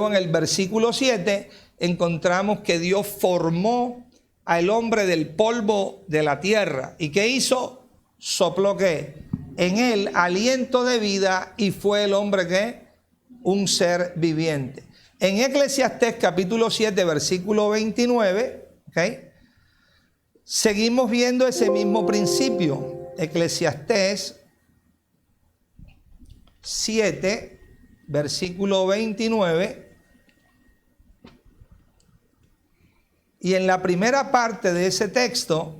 luego en el versículo 7 encontramos que Dios formó al hombre del polvo de la tierra. ¿Y qué hizo? Sopló ¿qué? En él aliento de vida y fue el hombre ¿qué? Un ser viviente. En Eclesiastés capítulo 7 versículo 29, ¿okay? Seguimos viendo ese mismo principio. Eclesiastés 7 versículo 29. Y en la primera parte de ese texto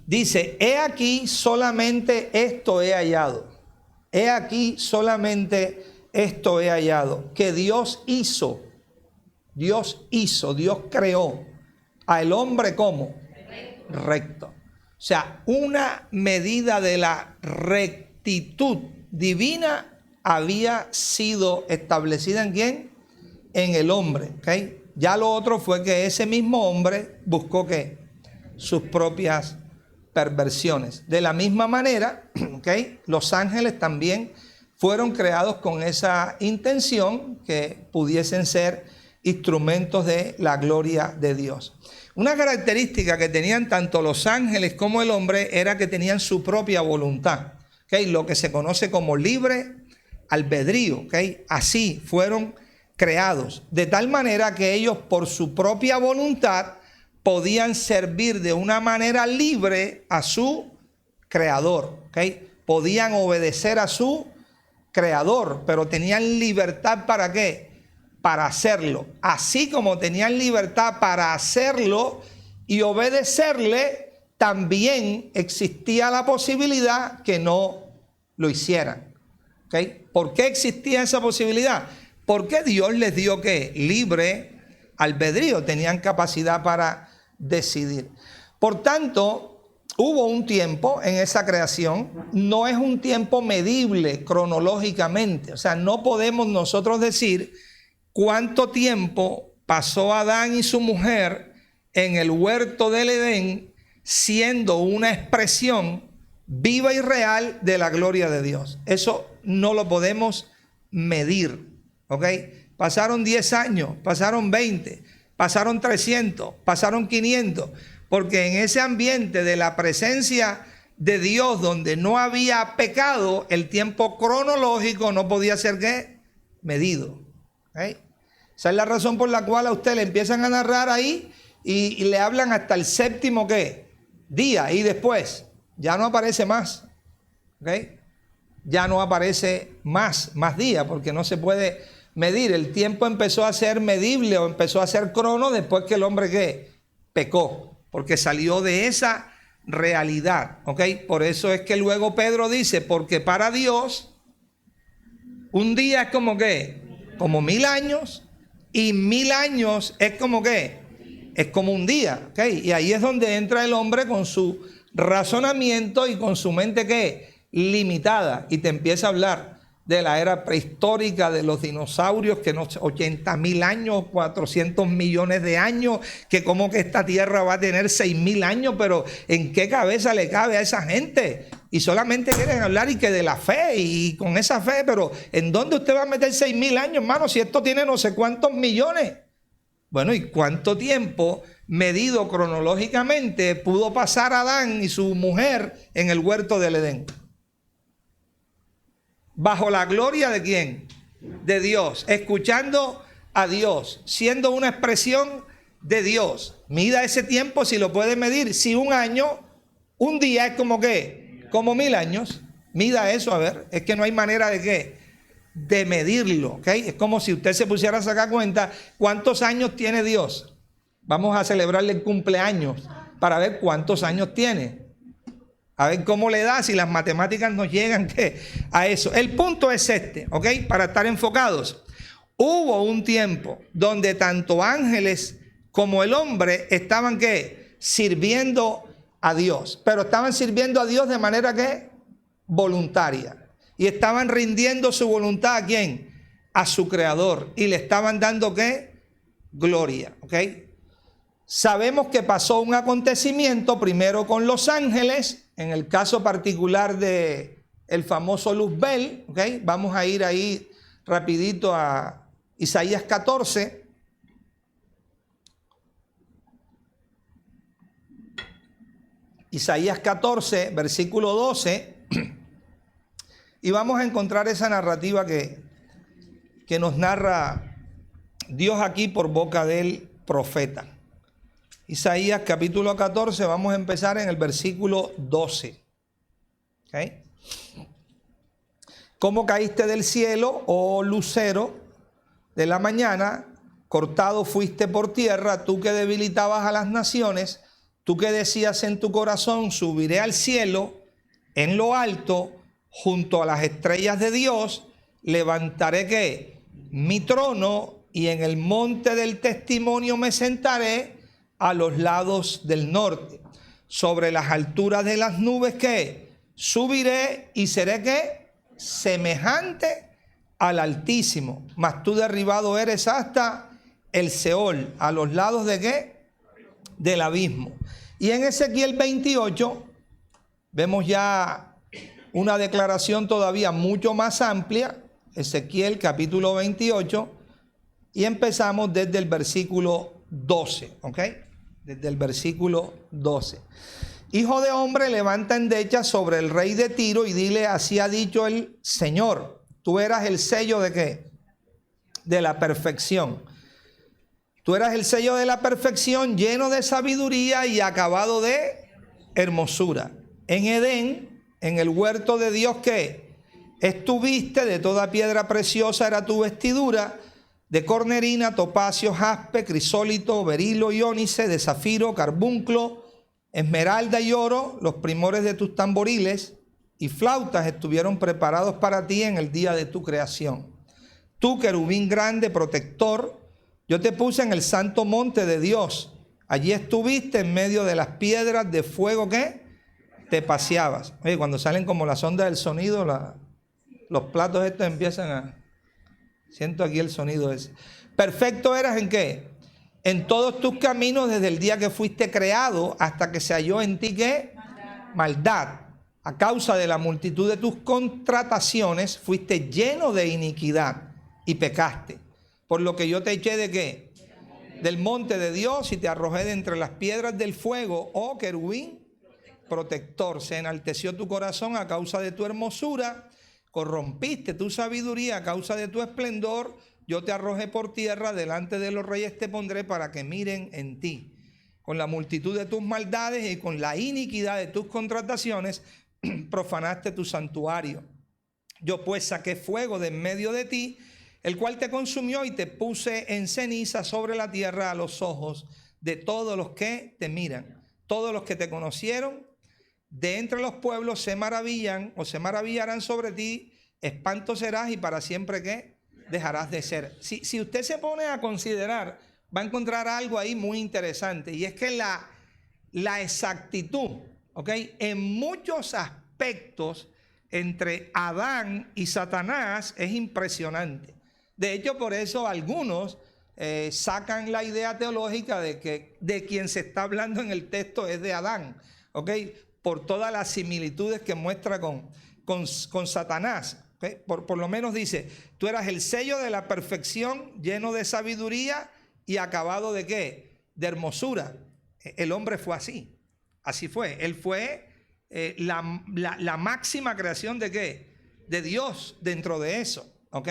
dice: he aquí solamente esto he hallado. He aquí solamente esto he hallado. Que Dios creó al hombre como recto. O sea, una medida de la rectitud divina había sido establecida ¿en quién? En el hombre, ¿ok? Ya lo otro fue que ese mismo hombre buscó ¿qué? Sus propias perversiones. De la misma manera, ¿okay? Los ángeles también fueron creados con esa intención, que pudiesen ser instrumentos de la gloria de Dios. Una característica que tenían tanto los ángeles como el hombre era que tenían su propia voluntad, ¿okay? Lo que se conoce como libre albedrío, ¿okay? Así fueron creados, de tal manera que ellos por su propia voluntad podían servir de una manera libre a su creador, ¿okay? Podían obedecer a su creador, pero tenían libertad ¿para qué? Para hacerlo. Así como tenían libertad para hacerlo y obedecerle, también existía la posibilidad que no lo hicieran, ¿okay? ¿Por qué existía esa posibilidad? Porque Dios les dio ¿qué? Libre albedrío, tenían capacidad para decidir. Por tanto, hubo un tiempo en esa creación, no es un tiempo medible cronológicamente, o sea, no podemos nosotros decir cuánto tiempo pasó Adán y su mujer en el huerto del Edén, siendo una expresión viva y real de la gloria de Dios. Eso no lo podemos medir. ¿Ok? Pasaron 10 años, pasaron 20, pasaron 300, pasaron 500, porque en ese ambiente de la presencia de Dios donde no había pecado, el tiempo cronológico no podía ser ¿qué? Medido. ¿Okay? Esa es la razón por la cual a usted le empiezan a narrar ahí y le hablan hasta el séptimo ¿qué? Día, y después ya no aparece más. ¿Okay? Ya no aparece más días, porque no se puede medir. El tiempo empezó a ser medible o empezó a ser crono después que el hombre ¿qué? Pecó, porque salió de esa realidad, ¿ok? Por eso es que luego Pedro dice, porque para Dios un día es como ¿qué? Como 1000 años, y 1000 años es como ¿qué? Es como un día, ¿ok? Y ahí es donde entra el hombre con su razonamiento y con su mente ¿qué? Limitada, y te empieza a hablar de la era prehistórica, de los dinosaurios, que no sé, 80,000 años, 400 millones de años, que como que esta tierra va a tener 6,000 años, pero ¿en qué cabeza le cabe a esa gente? Y solamente quieren hablar y que de la fe, y con esa fe, pero ¿en dónde usted va a meter 6,000 años, hermano, si esto tiene no sé cuántos millones? Bueno, ¿y cuánto tiempo medido cronológicamente pudo pasar Adán y su mujer en el huerto del Edén? Bajo la gloria ¿de quién? De Dios, escuchando a Dios, siendo una expresión de Dios. Mida ese tiempo si lo puede medir. Si un año, un día es como ¿qué? Como 1000 años. Mida eso, a ver. Es que no hay manera de ¿qué? De medirlo, ¿ok? Es como si usted se pusiera a sacar cuenta cuántos años tiene Dios. Vamos a celebrarle el cumpleaños para ver cuántos años tiene. A ver cómo le da, si las matemáticas nos llegan ¿qué? A eso. El punto es este, ¿ok? Para estar enfocados. Hubo un tiempo donde tanto ángeles como el hombre estaban ¿qué? Sirviendo a Dios. Pero estaban sirviendo a Dios de manera ¿qué? Voluntaria. Y estaban rindiendo su voluntad ¿a quién? A su creador. Y le estaban dando ¿qué? Gloria, ¿ok? Sabemos que pasó un acontecimiento primero con los ángeles, en el caso particular de el famoso Luzbel, ¿ok? Vamos a ir ahí rapidito a Isaías 14. Isaías 14, versículo 12. Y vamos a encontrar esa narrativa que nos narra Dios aquí por boca del profeta. Isaías capítulo 14, vamos a empezar en el versículo 12. ¿Okay? ¿Cómo caíste del cielo, oh lucero de la mañana? Cortado fuiste por tierra, tú que debilitabas a las naciones, tú que decías en tu corazón, subiré al cielo, en lo alto, junto a las estrellas de Dios, levantaré ¿qué? Mi trono, y en el monte del testimonio me sentaré a los lados del norte. Sobre las alturas de las nubes ¿qué? Subiré y seré ¿qué? Semejante al Altísimo. Mas tú derribado eres hasta el Seol, a los lados de ¿qué? Del abismo. Y en Ezequiel 28 vemos ya una declaración todavía mucho más amplia. Ezequiel capítulo 28, y empezamos desde el versículo 12, ¿ok? Desde el versículo 12. Hijo de hombre, levanta endecha sobre el rey de Tiro y dile, así ha dicho el Señor, tú eras el sello de ¿qué? De la perfección. Tú eras el sello de la perfección, lleno de sabiduría y acabado de hermosura. En Edén, en el huerto de Dios, ¿qué? Estuviste, de toda piedra preciosa era tu vestidura, de cornerina, topacio, jaspe, crisólito, berilo y ónice, de zafiro, carbunclo, esmeralda y oro. Los primores de tus tamboriles y flautas estuvieron preparados para ti en el día de tu creación. Tú, querubín grande, protector, yo te puse en el santo monte de Dios. Allí estuviste en medio de las piedras de fuego que te paseabas. Oye, cuando salen como las ondas del sonido, los platos estos empiezan a... Siento aquí el sonido ese. Perfecto eras ¿en qué? En todos tus caminos desde el día que fuiste creado hasta que se halló en ti ¿qué? Maldad. A causa de la multitud de tus contrataciones fuiste lleno de iniquidad y pecaste. Por lo que yo te eché de ¿qué? Del monte de Dios y te arrojé de entre las piedras del fuego, oh querubín protector. Se enalteció tu corazón a causa de tu hermosura, corrompiste tu sabiduría a causa de tu esplendor. Yo te arrojé por tierra, delante de los reyes te pondré para que miren en ti. Con la multitud de tus maldades y con la iniquidad de tus contrataciones profanaste tu santuario. Yo pues saqué fuego de en medio de ti, el cual te consumió, y te puse en ceniza sobre la tierra a los ojos de todos los que te miran. Todos los que te conocieron de entre los pueblos se maravillan o se maravillarán sobre ti. Espanto serás y para siempre ¿qué? Dejarás de ser. Si usted se pone a considerar, va a encontrar algo ahí muy interesante, y es que la exactitud, ¿ok? En muchos aspectos entre Adán y Satanás es impresionante. De hecho, por eso algunos sacan la idea teológica de que de quien se está hablando en el texto es de Adán, ¿ok? Por todas las similitudes que muestra con Satanás. ¿Okay? Por lo menos dice, tú eras el sello de la perfección, lleno de sabiduría y acabado de ¿qué? De hermosura. El hombre fue así, así fue. Él fue la máxima creación de ¿qué? De Dios dentro de eso, ¿ok?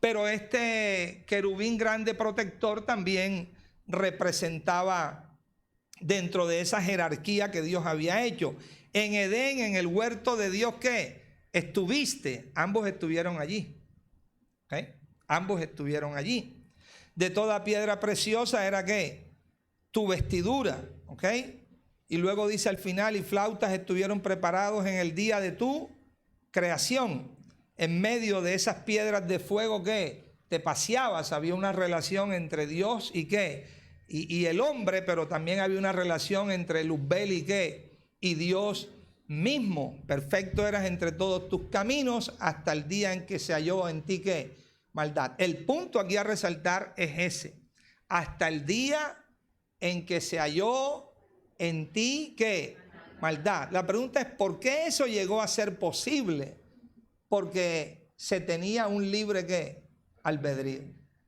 Pero este querubín grande protector también representaba dentro de esa jerarquía que Dios había hecho. En Edén, en el huerto de Dios, ¿qué? Estuviste, ambos estuvieron allí. ¿Okay? Ambos estuvieron allí. De toda piedra preciosa era ¿qué? Tu vestidura. ¿Ok? Y luego dice al final, y flautas estuvieron preparados en el día de tu creación. En medio de esas piedras de fuego que te paseabas, había una relación entre Dios y ¿qué? Y el hombre, pero también había una relación entre Luzbel y ¿qué? Y Dios mismo. Perfecto eras entre todos tus caminos hasta el día en que se halló en ti ¿qué? Maldad. El punto aquí a resaltar es ese. Hasta el día en que se halló en ti ¿qué? Maldad. La pregunta es, ¿por qué eso llegó a ser posible? Porque se tenía un libre ¿qué? Albedrío.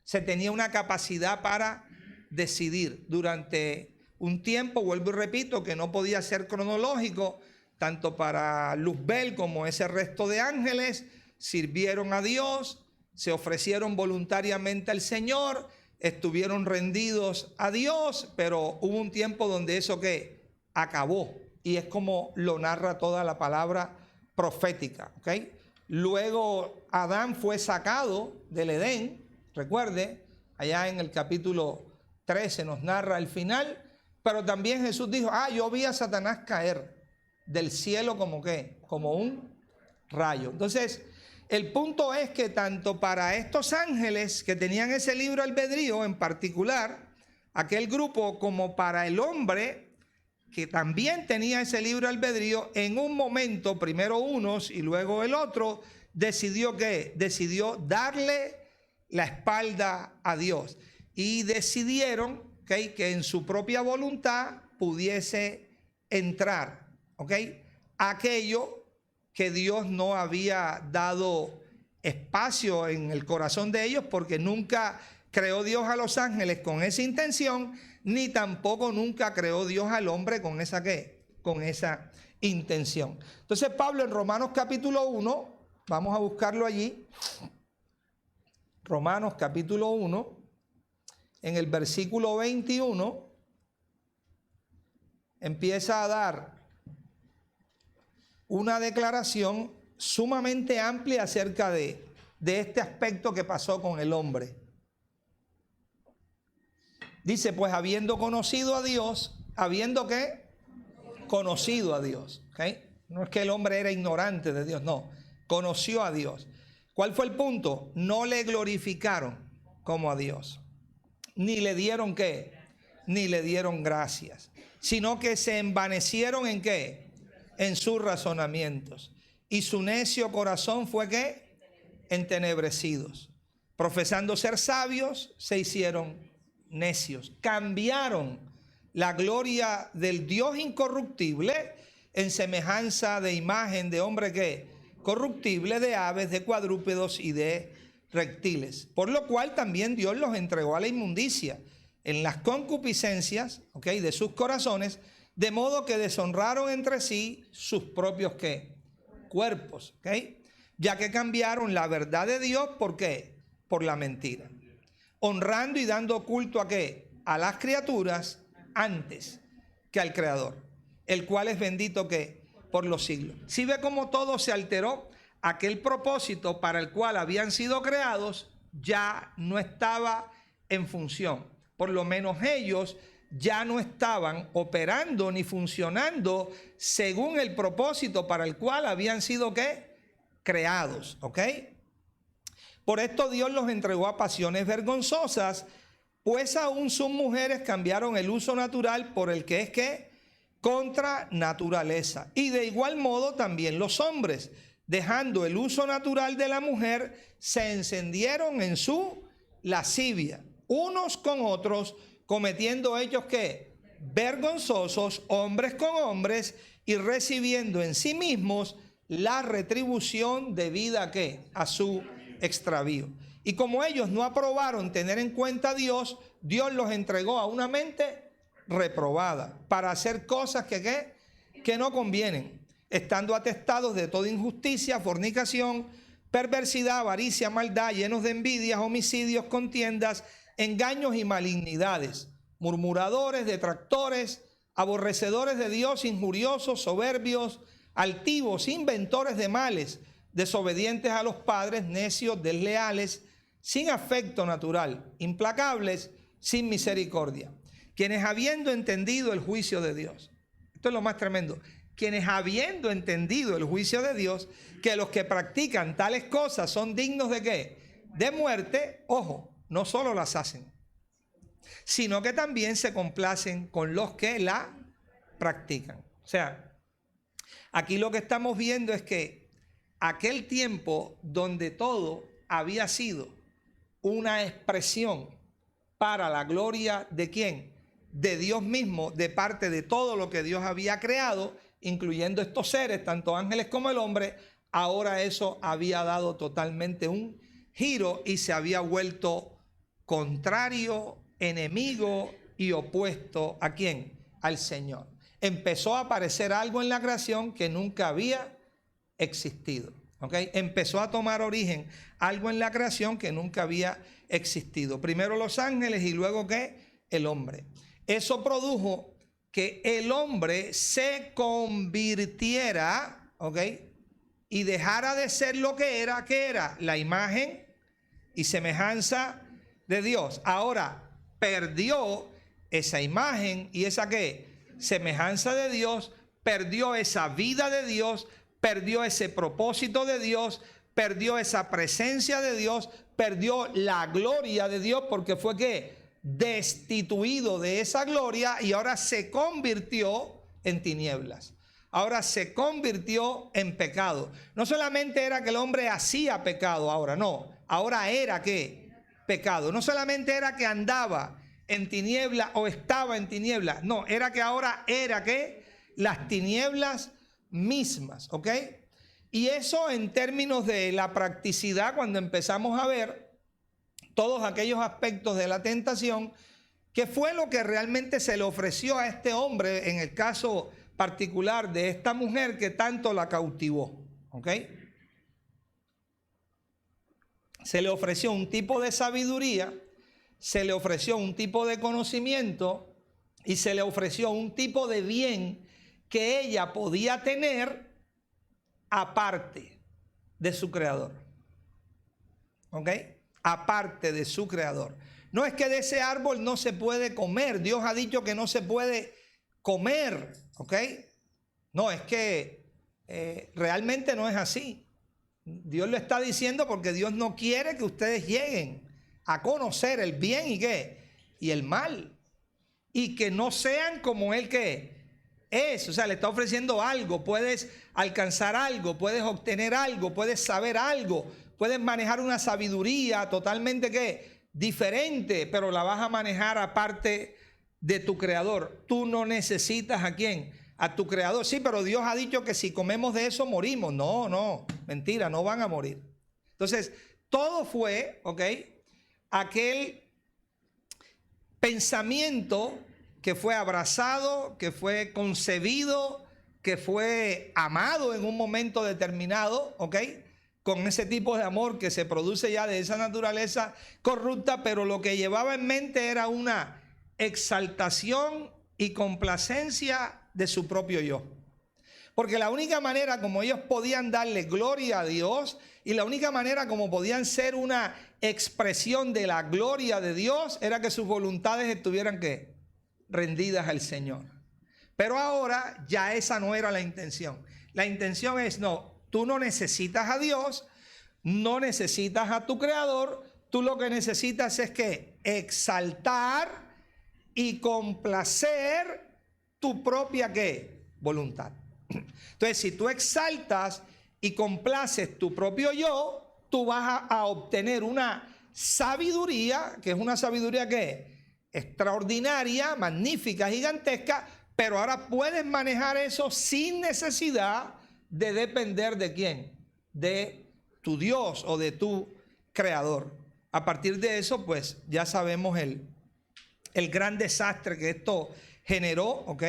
se tenía una capacidad para decidir. Durante un tiempo, vuelvo y repito, que no podía ser cronológico, tanto para Luzbel como ese resto de ángeles, sirvieron a Dios, se ofrecieron voluntariamente al Señor, estuvieron rendidos a Dios, pero hubo un tiempo donde eso que acabó, y es como lo narra toda la palabra profética, ¿ok? Luego Adán fue sacado del Edén, recuerde, allá en el capítulo 13 nos narra el final, pero también Jesús dijo, yo vi a Satanás caer del cielo como ¿qué? Como un rayo. Entonces, el punto es que tanto para estos ángeles que tenían ese libre albedrío en particular, aquel grupo, como para el hombre que también tenía ese libre albedrío, en un momento, primero unos y luego el otro, decidió ¿qué? Decidió darle la espalda a Dios. Y decidieron que en su propia voluntad pudiese entrar aquello que Dios no había dado espacio en el corazón de ellos, porque nunca creó Dios a los ángeles con esa intención, ni tampoco nunca creó Dios al hombre con esa con esa intención. Entonces Pablo en Romanos capítulo 1, vamos a buscarlo allí, Romanos capítulo 1, en el versículo 21, empieza a dar una declaración sumamente amplia acerca de este aspecto que pasó con el hombre. Dice, pues habiendo conocido a Dios, habiendo ¿qué? Conocido a Dios. No es que el hombre era ignorante de Dios, no, conoció a Dios. ¿Cuál fue el punto? No le glorificaron como a Dios, ni le dieron ¿qué? Ni le dieron gracias, sino que se envanecieron en ¿qué? En sus razonamientos. Y su necio corazón fue ¿qué? Entenebrecidos. Profesando ser sabios, se hicieron necios. Cambiaron la gloria del Dios incorruptible en semejanza de imagen de hombre ¿qué? Corruptible, de aves, de cuadrúpedos y de reptiles. Por lo cual también Dios los entregó a la inmundicia en las concupiscencias de sus corazones, de modo que deshonraron entre sí sus propios ¿qué? Cuerpos, ya que cambiaron la verdad de Dios, ¿por qué? Por la mentira, honrando y dando culto a ¿qué? A las criaturas antes que al Creador, el cual es bendito ¿qué? Por los siglos. Si ve cómo todo se alteró, aquel propósito para el cual habían sido creados ya no estaba en función. Por lo menos ellos ya no estaban operando ni funcionando según el propósito para el cual habían sido ¿qué? Creados, Por esto Dios los entregó a pasiones vergonzosas, pues aún sus mujeres cambiaron el uso natural por el que es ¿qué? Contra naturaleza. Y de igual modo también los hombres, dejando el uso natural de la mujer, se encendieron en su lascivia, unos con otros, cometiendo hechos ¿qué? Vergonzosos, hombres con hombres, y recibiendo en sí mismos la retribución debida ¿qué? A su extravío. Y como ellos no aprobaron tener en cuenta a Dios, Dios los entregó a una mente reprobada para hacer cosas que no convienen, estando atestados de toda injusticia, fornicación, perversidad, avaricia, maldad, llenos de envidias, homicidios, contiendas, engaños y malignidades, murmuradores, detractores, aborrecedores de Dios, injuriosos, soberbios, altivos, inventores de males, desobedientes a los padres, necios, desleales, sin afecto natural, implacables, sin misericordia, quienes habiendo entendido el juicio de Dios, esto es lo más tremendo, quienes habiendo entendido el juicio de Dios, que los que practican tales cosas son dignos de ¿qué? De muerte, ojo, no solo las hacen, sino que también se complacen con los que la practican. O sea, aquí lo que estamos viendo es que aquel tiempo donde todo había sido una expresión para la gloria de ¿quién? De Dios mismo, de parte de todo lo que Dios había creado, incluyendo estos seres, tanto ángeles como el hombre, ahora eso había dado totalmente un giro y se había vuelto contrario, enemigo y opuesto ¿a quién? Al Señor. Empezó a aparecer algo en la creación que nunca había existido. ¿Okay? Empezó a tomar origen algo en la creación que nunca había existido. Primero los ángeles y luego ¿qué? El hombre. Eso produjo que el hombre se convirtiera, ¿ok? Y dejara de ser lo que era la imagen y semejanza de Dios. Ahora perdió esa imagen y esa ¿qué? Semejanza de Dios, perdió esa vida de Dios, perdió ese propósito de Dios, perdió esa presencia de Dios, perdió la gloria de Dios porque fue ¿qué? Destituido de esa gloria y ahora se convirtió en tinieblas. Ahora se convirtió en pecado. No solamente era que el hombre hacía pecado ahora, no. Ahora era ¿qué? Pecado. No solamente era que andaba en tinieblas o estaba en tinieblas. No, era que ahora era ¿qué? Las tinieblas mismas, ¿ok? Y eso en términos de la practicidad, cuando empezamos a ver todos aquellos aspectos de la tentación, que fue lo que realmente se le ofreció a este hombre en el caso particular de esta mujer que tanto la cautivó, ¿ok? Se le ofreció un tipo de sabiduría, se le ofreció un tipo de conocimiento y se le ofreció un tipo de bien que ella podía tener aparte de su creador, ¿ok? Aparte de su creador. No es que de ese árbol no se puede comer. Dios ha dicho que no se puede comer, ¿ok? No, es que realmente no es así. Dios lo está diciendo porque Dios no quiere que ustedes lleguen a conocer el bien y qué, y el mal, y que no sean como Él que es. O sea, le está ofreciendo algo. Puedes alcanzar algo, puedes obtener algo, puedes saber algo, puedes manejar una sabiduría totalmente ¿qué? Diferente, pero la vas a manejar aparte de tu creador. Tú no necesitas ¿a quién? A tu creador. Sí, pero Dios ha dicho que si comemos de eso morimos. No, no, mentira, no van a morir. Entonces, todo fue, ¿ok? Aquel pensamiento que fue abrazado, que fue concebido, que fue amado en un momento determinado, ¿ok? Con ese tipo de amor que se produce ya de esa naturaleza corrupta, pero lo que llevaba en mente era una exaltación y complacencia de su propio yo. Porque la única manera como ellos podían darle gloria a Dios y la única manera como podían ser una expresión de la gloria de Dios era que sus voluntades estuvieran ¿qué? Rendidas al Señor. Pero ahora ya esa no era la intención. La intención es no, tú no necesitas a Dios, no necesitas a tu creador, tú lo que necesitas es que exaltar y complacer tu propia ¿qué? Voluntad. Entonces, si tú exaltas y complaces tu propio yo, tú vas a obtener una sabiduría, que es una sabiduría ¿qué? Extraordinaria, magnífica, gigantesca, pero ahora puedes manejar eso sin necesidad de depender de quién, de tu Dios o de tu creador. A partir de eso, pues ya sabemos el gran desastre que esto generó, ¿ok?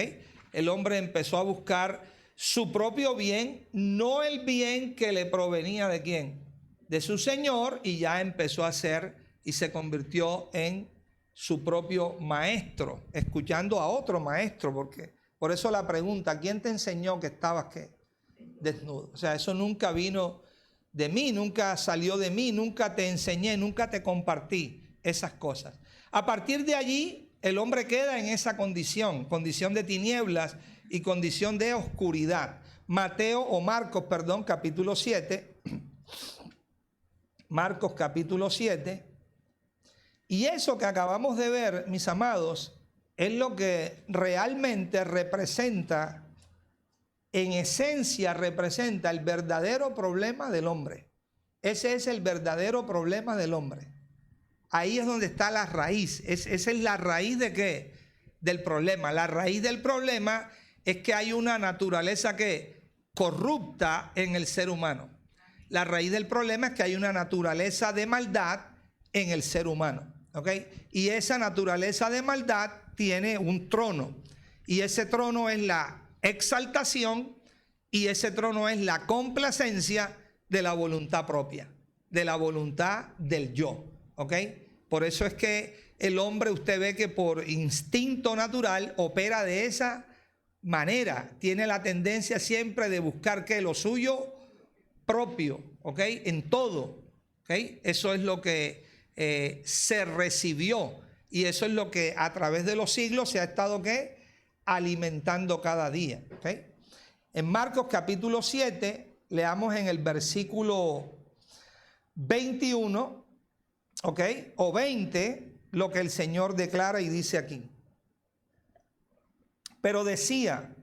El hombre empezó a buscar su propio bien, no el bien que le provenía de quién, de su Señor, y ya empezó a hacer y se convirtió en su propio maestro, escuchando a otro maestro, porque por eso la pregunta, ¿quién te enseñó que estabas ¿qué? Desnudo? O sea, eso nunca vino de mí, nunca salió de mí, nunca te enseñé, nunca te compartí esas cosas. A partir de allí, el hombre queda en esa condición de tinieblas y condición de oscuridad. Marcos, capítulo 7. Marcos capítulo 7. Y eso que acabamos de ver, mis amados, es lo que realmente representa, en esencia representa el verdadero problema del hombre. Ese es el verdadero problema del hombre. Ahí es donde está la raíz. Esa es la raíz de ¿qué? Del problema. La raíz del problema es que hay una naturaleza que corrupta en el ser humano. La raíz del problema es que hay una naturaleza de maldad en el ser humano. ¿ok? Y esa naturaleza de maldad tiene un trono. Y ese trono es la exaltación y ese trono es la complacencia de la voluntad propia, de la voluntad del yo, ¿ok? Por eso es que el hombre, usted ve que por instinto natural opera de esa manera. Tiene la tendencia siempre de buscar que lo suyo propio, ¿ok? En todo, ¿ok? Eso es lo que se recibió y eso es lo que a través de los siglos se ha estado, ¿qué? Alimentando cada día, ¿ok? En Marcos capítulo 7, leamos en el versículo 21, ¿ok? O 20, lo que el Señor declara y dice aquí. Pero decía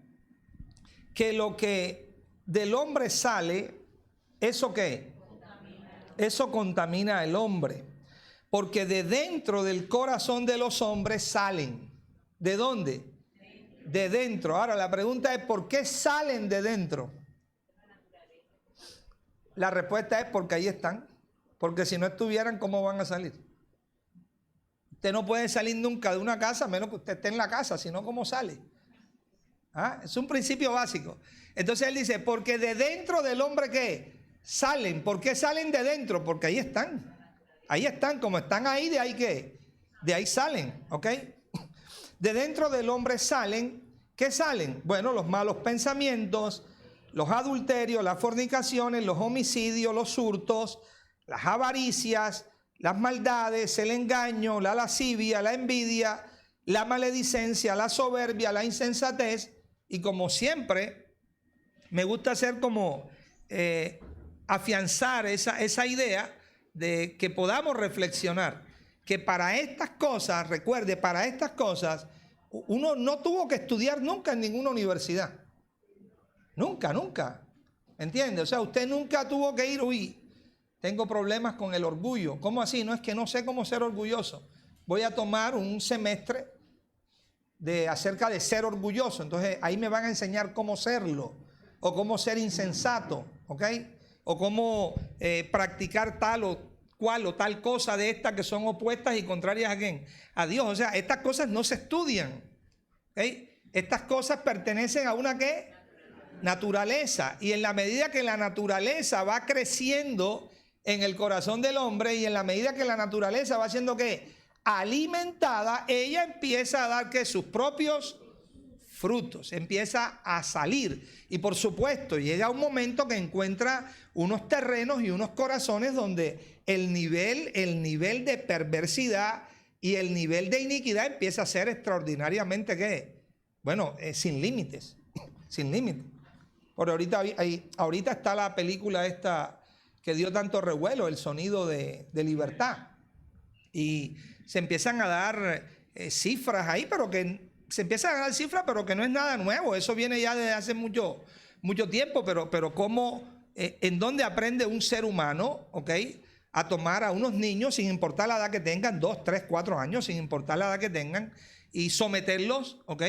que lo que del hombre sale, ¿eso qué? Eso contamina al hombre. Porque de dentro del corazón de los hombres salen. ¿De dónde? De dentro. Ahora la pregunta es, ¿por qué salen de dentro? La respuesta es porque ahí están. Porque si no estuvieran, ¿cómo van a salir? Usted no puede salir nunca de una casa a menos que usted esté en la casa, sino ¿cómo sale? ¿Ah? Es un principio básico. Entonces él dice, porque de dentro del hombre, ¿qué? Salen. ¿Por qué salen de dentro? Porque ahí están. Ahí están, como están ahí, de ahí ¿qué? De ahí salen, ¿ok? De dentro del hombre salen, ¿qué salen? Bueno, los malos pensamientos, los adulterios, las fornicaciones, los homicidios, los hurtos, las avaricias, las maldades, el engaño, la lascivia, la envidia, la maledicencia, la soberbia, la insensatez. Y como siempre, me gusta hacer como afianzar esa idea de que podamos reflexionar que para estas cosas, recuerde, para estas cosas, uno no tuvo que estudiar nunca en ninguna universidad. Nunca, nunca. ¿Entiende? O sea, usted nunca tuvo que ir, uy, tengo problemas con el orgullo. ¿Cómo así? No, es que no sé cómo ser orgulloso. Voy a tomar un semestre acerca de ser orgulloso. Entonces ahí me van a enseñar cómo serlo. O cómo ser insensato. ¿Ok? O cómo practicar tal o cual o tal cosa de estas que son opuestas y contrarias a quién, a Dios. O sea, estas cosas no se estudian. ¿Okay? Estas cosas pertenecen a una ¿qué? Naturaleza. Y en la medida que la naturaleza va creciendo en el corazón del hombre y en la medida que la naturaleza va siendo ¿qué? Alimentada, ella empieza a dar ¿qué? Sus propios frutos, empieza a salir y por supuesto llega un momento que encuentra unos terrenos y unos corazones donde el nivel de perversidad y el nivel de iniquidad empieza a ser extraordinariamente ¿qué? Bueno, sin límites, sin límites. Por ahorita está la película esta que dio tanto revuelo, El sonido de libertad, y se empiezan a dar cifras ahí, pero que no es nada nuevo. Eso viene ya desde hace mucho tiempo, pero cómo, en dónde aprende un ser humano, ¿ok? A tomar a unos niños, sin importar la edad que tengan, 2, 3, 4 años, sin importar la edad que tengan, y someterlos, ¿ok?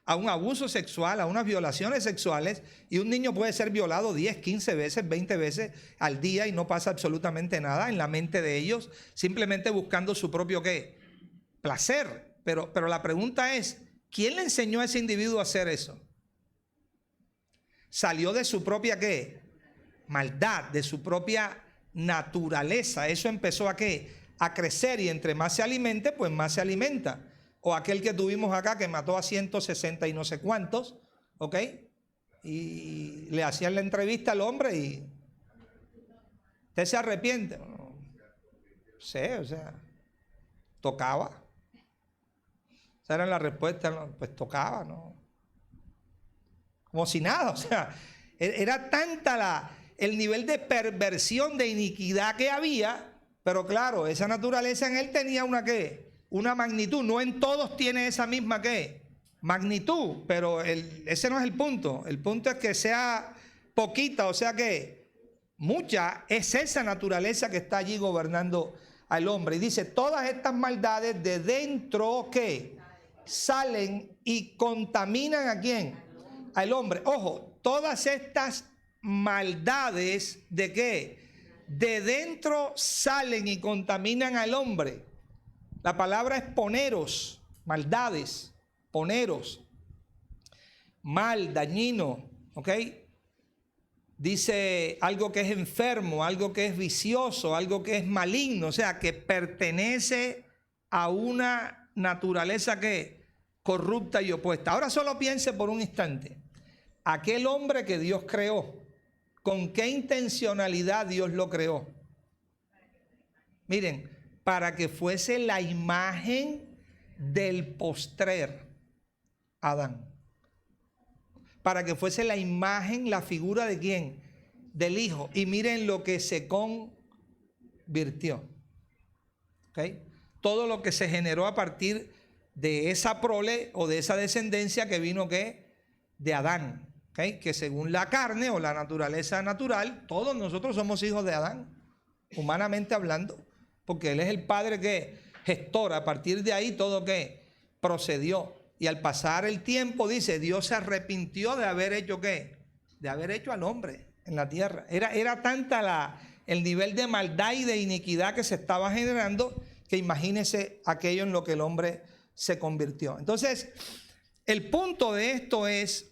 A un abuso sexual, a unas violaciones sexuales, y un niño puede ser violado 10, 15 veces, 20 veces al día y no pasa absolutamente nada en la mente de ellos, simplemente buscando su propio, ¿qué? Placer. Pero la pregunta es, ¿quién le enseñó a ese individuo a hacer eso? Salió de su propia ¿qué? Maldad, de su propia naturaleza. Eso empezó a ¿qué? A crecer, y entre más se alimente, pues más se alimenta. O aquel que tuvimos acá que mató a 160 y no sé cuántos, ¿ok? Y le hacían la entrevista al hombre y ¿usted se arrepiente? No sé, o sea, tocaba. Esa era la respuesta, ¿no? Pues tocaba, ¿no? Como si nada, o sea, era tanta el nivel de perversión, de iniquidad que había, pero claro, esa naturaleza en él tenía una ¿qué? Una magnitud. No en todos tiene esa misma ¿qué? Magnitud, pero ese no es el punto. El punto es que sea poquita, o sea que mucha, es esa naturaleza que está allí gobernando al hombre. Y dice, todas estas maldades de dentro ¿qué? Salen y contaminan ¿a quién? Al hombre. Ojo, todas estas maldades ¿de qué? De dentro salen y contaminan al hombre. La palabra es poneros, maldades, poneros, mal, dañino, ¿ok? Dice algo que es enfermo, algo que es vicioso, algo que es maligno, o sea, que pertenece a una naturaleza que corrupta y opuesta. Ahora solo piense por un instante, aquel hombre que Dios creó, ¿con qué intencionalidad Dios lo creó? Miren, para que fuese la imagen del postrer Adán. Para que fuese la imagen, la figura de ¿quién? Del Hijo. Y miren lo que se convirtió. ¿Okay? Todo lo que se generó a partir de esa prole o de esa descendencia que vino ¿qué? De Adán. ¿Okay? Que según la carne o la naturaleza natural, todos nosotros somos hijos de Adán, humanamente hablando. Porque él es el padre que gestora. A partir de ahí todo ¿qué? Procedió. Y al pasar el tiempo, dice, Dios se arrepintió de haber hecho ¿qué? De haber hecho al hombre en la tierra. Era tanta el nivel de maldad y de iniquidad que se estaba generando, que imagínese aquello en lo que el hombre se convirtió. Entonces, el punto de esto es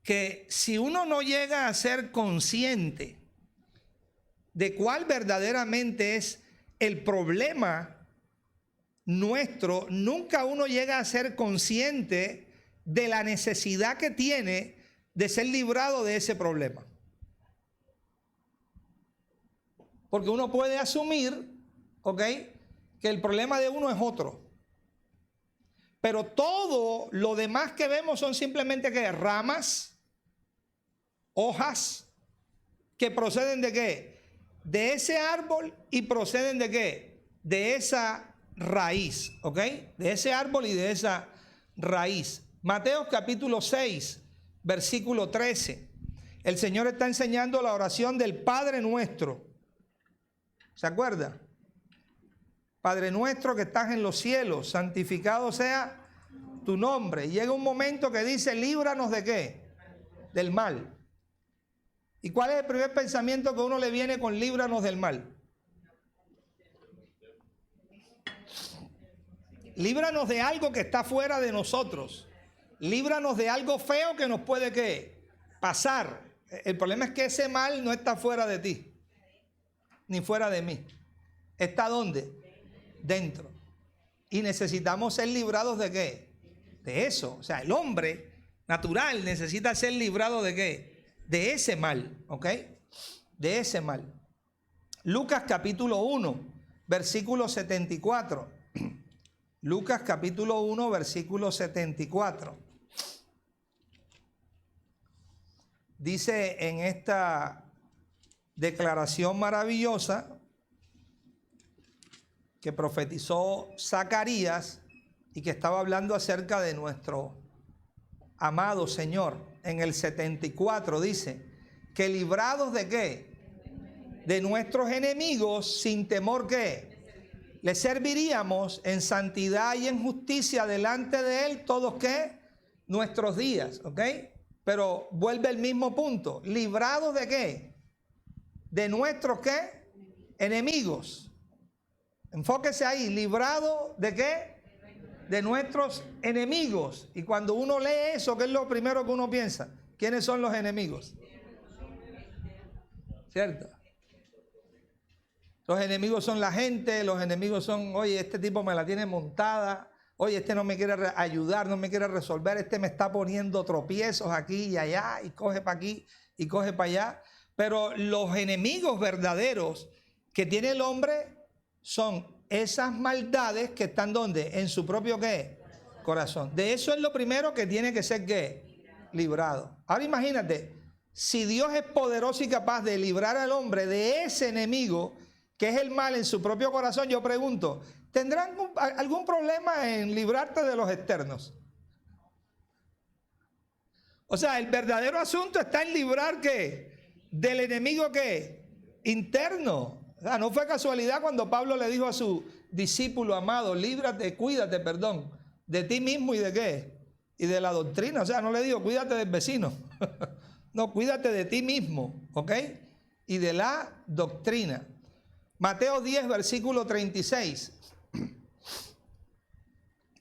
que si uno no llega a ser consciente de cuál verdaderamente es el problema nuestro, nunca uno llega a ser consciente de la necesidad que tiene de ser librado de ese problema. Porque uno puede asumir, ¿ok?, que el problema de uno es otro. Pero todo lo demás que vemos son simplemente ¿qué? Ramas, hojas, que proceden de ¿qué? De ese árbol y proceden de ¿qué? De esa raíz, ¿ok? De ese árbol y de esa raíz. Mateo capítulo 6, versículo 13. El Señor está enseñando la oración del Padre Nuestro. ¿Se acuerda? Padre nuestro que estás en los cielos, santificado sea tu nombre. Y llega un momento que dice, líbranos de ¿qué? Del mal. ¿Y cuál es el primer pensamiento que uno le viene con líbranos del mal? Líbranos de algo que está fuera de nosotros. Líbranos de algo feo que nos puede ¿qué? Pasar. El problema es que ese mal no está fuera de ti, ni fuera de mí. ¿Está dónde? Dentro. Y necesitamos ser librados de ¿qué? De eso. O sea, el hombre natural necesita ser librado de ¿qué? De ese mal. ¿Ok? De ese mal. Lucas capítulo 1, versículo 74. Lucas capítulo 1, versículo 74. Dice en esta declaración maravillosa que profetizó Zacarías y que estaba hablando acerca de nuestro amado Señor. En el 74 dice que librados de ¿qué? De nuestros enemigos, sin temor ¿qué? Le serviríamos en santidad y en justicia delante de Él todos ¿qué? Nuestros días, ¿ok? Pero vuelve el mismo punto. ¿Librados de qué? De nuestros ¿qué? Enemigos. Enfóquese ahí. ¿Librado de qué? De nuestros enemigos. Y cuando uno lee eso, ¿qué es lo primero que uno piensa? ¿Quiénes son los enemigos? ¿Cierto? Los enemigos son la gente, los enemigos son, oye, este tipo me la tiene montada, oye, este no me quiere ayudar, no me quiere resolver, este me está poniendo tropiezos aquí y allá, y coge para aquí y coge para allá. Pero los enemigos verdaderos que tiene el hombre son esas maldades que están ¿dónde? En su propio ¿qué? Corazón. De eso es lo primero que tiene que ser ¿qué? Librado. Ahora imagínate, si Dios es poderoso y capaz de librar al hombre de ese enemigo, que es el mal en su propio corazón, yo pregunto, ¿tendrán algún problema en librarte de los externos? O sea, el verdadero asunto está en librar ¿qué? Del enemigo ¿qué? Interno. O sea, no fue casualidad cuando Pablo le dijo a su discípulo amado, cuídate, de ti mismo y de ¿qué? Y de la doctrina. O sea, no le digo, cuídate del vecino. No, cuídate de ti mismo, ¿ok? Y de la doctrina. Mateo 10, versículo 36.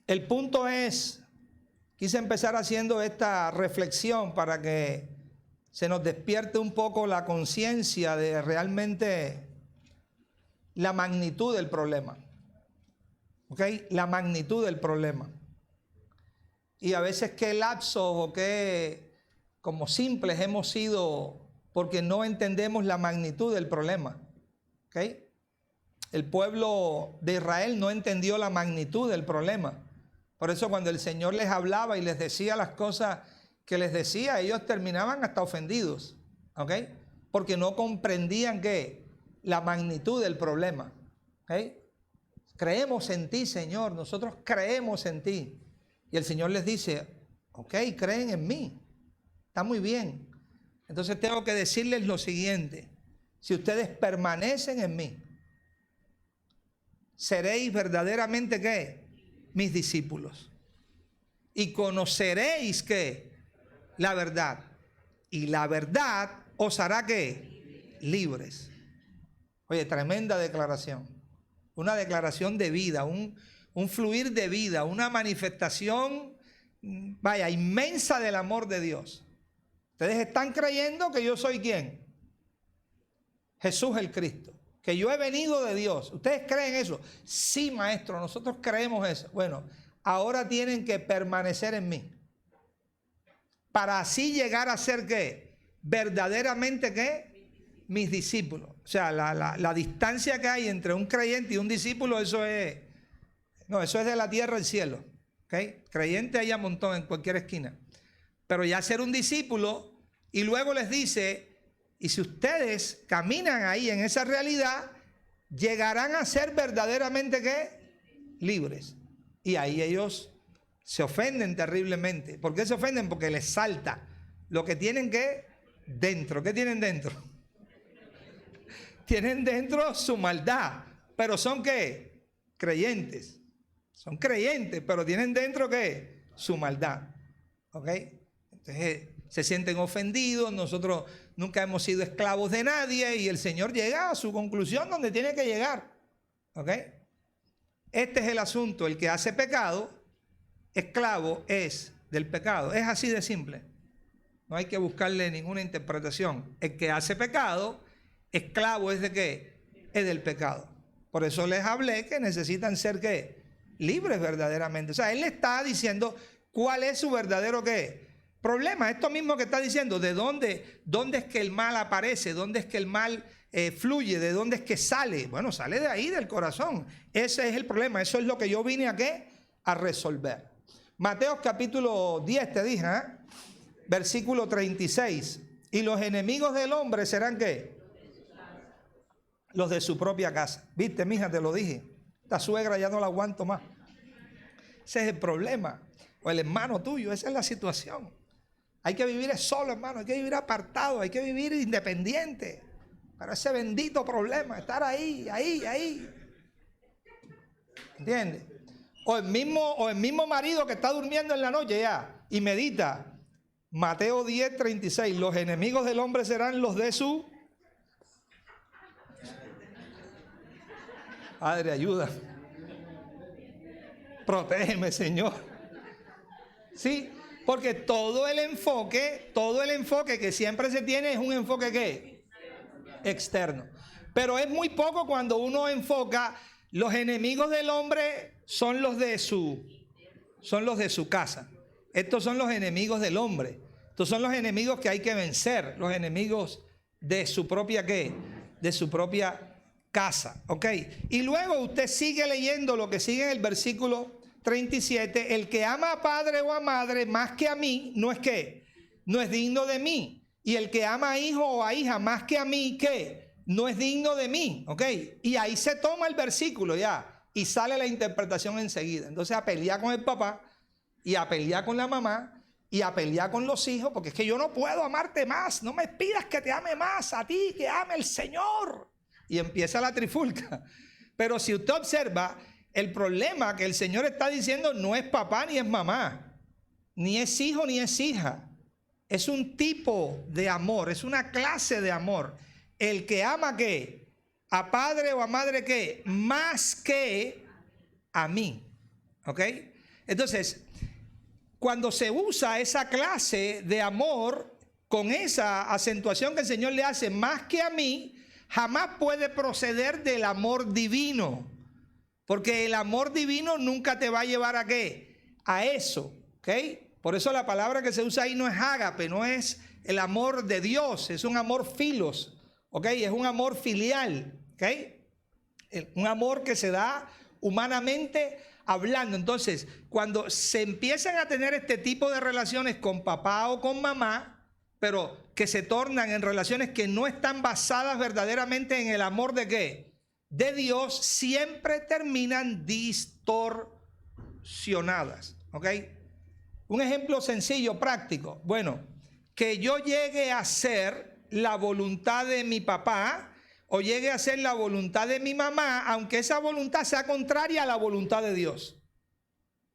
El punto es, quise empezar haciendo esta reflexión para que se nos despierte un poco la conciencia de realmente la magnitud del problema. ¿Ok? La magnitud del problema. Y a veces qué lapsos o qué como simples hemos sido porque no entendemos la magnitud del problema. ¿Ok? El pueblo de Israel no entendió la magnitud del problema. Por eso cuando el Señor les hablaba y les decía las cosas que les decía, ellos terminaban hasta ofendidos. ¿Ok? Porque no comprendían ¿qué? La magnitud del problema. ¿Ok? Creemos en ti, Señor. Nosotros creemos en ti. Y el Señor les dice, ok, creen en mí. Está muy bien. Entonces tengo que decirles lo siguiente. Si ustedes permanecen en mí, seréis verdaderamente ¿qué? Mis discípulos. Y conoceréis ¿qué? La verdad. Y la verdad os hará ¿qué? Libres. Oye, tremenda declaración. Una declaración de vida, un fluir de vida, una manifestación, vaya, inmensa del amor de Dios. Ustedes están creyendo que yo soy ¿quién? Jesús el Cristo. Que yo he venido de Dios. ¿Ustedes creen eso? Sí, maestro, nosotros creemos eso. Bueno, ahora tienen que permanecer en mí. Para así llegar a ser ¿qué? Verdaderamente ¿qué? Mis discípulos. O sea, la distancia que hay entre un creyente y un discípulo, eso es de la tierra al cielo. ¿Okay? Creyente hay un montón en cualquier esquina. Pero ya ser un discípulo, y luego les dice, y si ustedes caminan ahí en esa realidad, llegarán a ser verdaderamente ¿qué? Libres. Y ahí ellos se ofenden terriblemente. ¿Por qué se ofenden? Porque les salta lo que tienen ¿qué? Dentro. ¿Qué tienen dentro? Tienen dentro su maldad. Pero son ¿qué? Creyentes. Son creyentes, pero tienen dentro ¿qué? Su maldad. ¿Ok? Entonces se sienten ofendidos. Nosotros nunca hemos sido esclavos de nadie y el Señor llega a su conclusión donde tiene que llegar. ¿Ok? Este es el asunto. El que hace pecado, esclavo es del pecado. Es así de simple. No hay que buscarle ninguna interpretación. El que hace pecado, esclavo es de ¿qué? Es del pecado. Por eso les hablé que necesitan ser ¿qué? Libres verdaderamente. O sea, él le está diciendo cuál es su verdadero ¿qué? Problema. Esto mismo que está diciendo, ¿de dónde es que el mal aparece? ¿Dónde es que el mal fluye? ¿De dónde es que sale? Bueno, sale de ahí, del corazón. Ese es el problema. Eso es lo que yo vine a ¿qué? A resolver. Mateo capítulo 10 te dije, ¿eh? Versículo 36. Y los enemigos del hombre serán ¿qué? Los de su propia casa. ¿Viste, mija? Te lo dije. Esta suegra ya no la aguanto más. Ese es el problema. O el hermano tuyo, esa es la situación. Hay que vivir solo, hermano. Hay que vivir apartado. Hay que vivir independiente. Pero ese bendito problema, estar ahí. ¿Entiendes? O el mismo marido que está durmiendo en la noche ya y medita. Mateo 10, 36. Los enemigos del hombre serán los de su... Padre, ayuda. Protégeme, Señor. Sí, porque todo el enfoque que siempre se tiene es un enfoque ¿qué? Externo. Pero es muy poco cuando uno enfoca, los enemigos del hombre son los de su casa. Estos son los enemigos del hombre. Estos son los enemigos que hay que vencer, los enemigos de su propia ¿qué? De su propia casa, ¿ok? Y luego usted sigue leyendo lo que sigue en el versículo 37. El que ama a padre o a madre más que a mí, no es ¿qué? No es digno de mí. Y el que ama a hijo o a hija más que a mí, ¿qué? No es digno de mí, ¿ok? Y ahí se toma el versículo ya. Y sale la interpretación enseguida. Entonces a pelear con el papá y a pelear con la mamá y a pelear con los hijos, porque es que yo no puedo amarte más. No me pidas que te ame más, a ti que ame el Señor. Y empieza la trifulca. Pero si usted observa, el problema que el Señor está diciendo no es papá ni es mamá, ni es hijo ni es hija. Es un tipo de amor, es una clase de amor. El que ama ¿qué? A padre o a madre ¿qué? Más que a mí. ¿Ok? Entonces, cuando se usa esa clase de amor con esa acentuación que el Señor le hace más que a mí, jamás puede proceder del amor divino. Porque el amor divino nunca te va a llevar a ¿qué? A eso, ¿ok? Por eso la palabra que se usa ahí no es ágape, no es el amor de Dios, es un amor filos, ¿ok? Es un amor filial, ¿ok? Un amor que se da humanamente hablando. Entonces, cuando se empiezan a tener este tipo de relaciones con papá o con mamá, pero que se tornan en relaciones que no están basadas verdaderamente en el amor de ¿qué? De Dios, siempre terminan distorsionadas, ¿ok? Un ejemplo sencillo, práctico. Bueno, que yo llegue a hacer la voluntad de mi papá o llegue a hacer la voluntad de mi mamá, aunque esa voluntad sea contraria a la voluntad de Dios.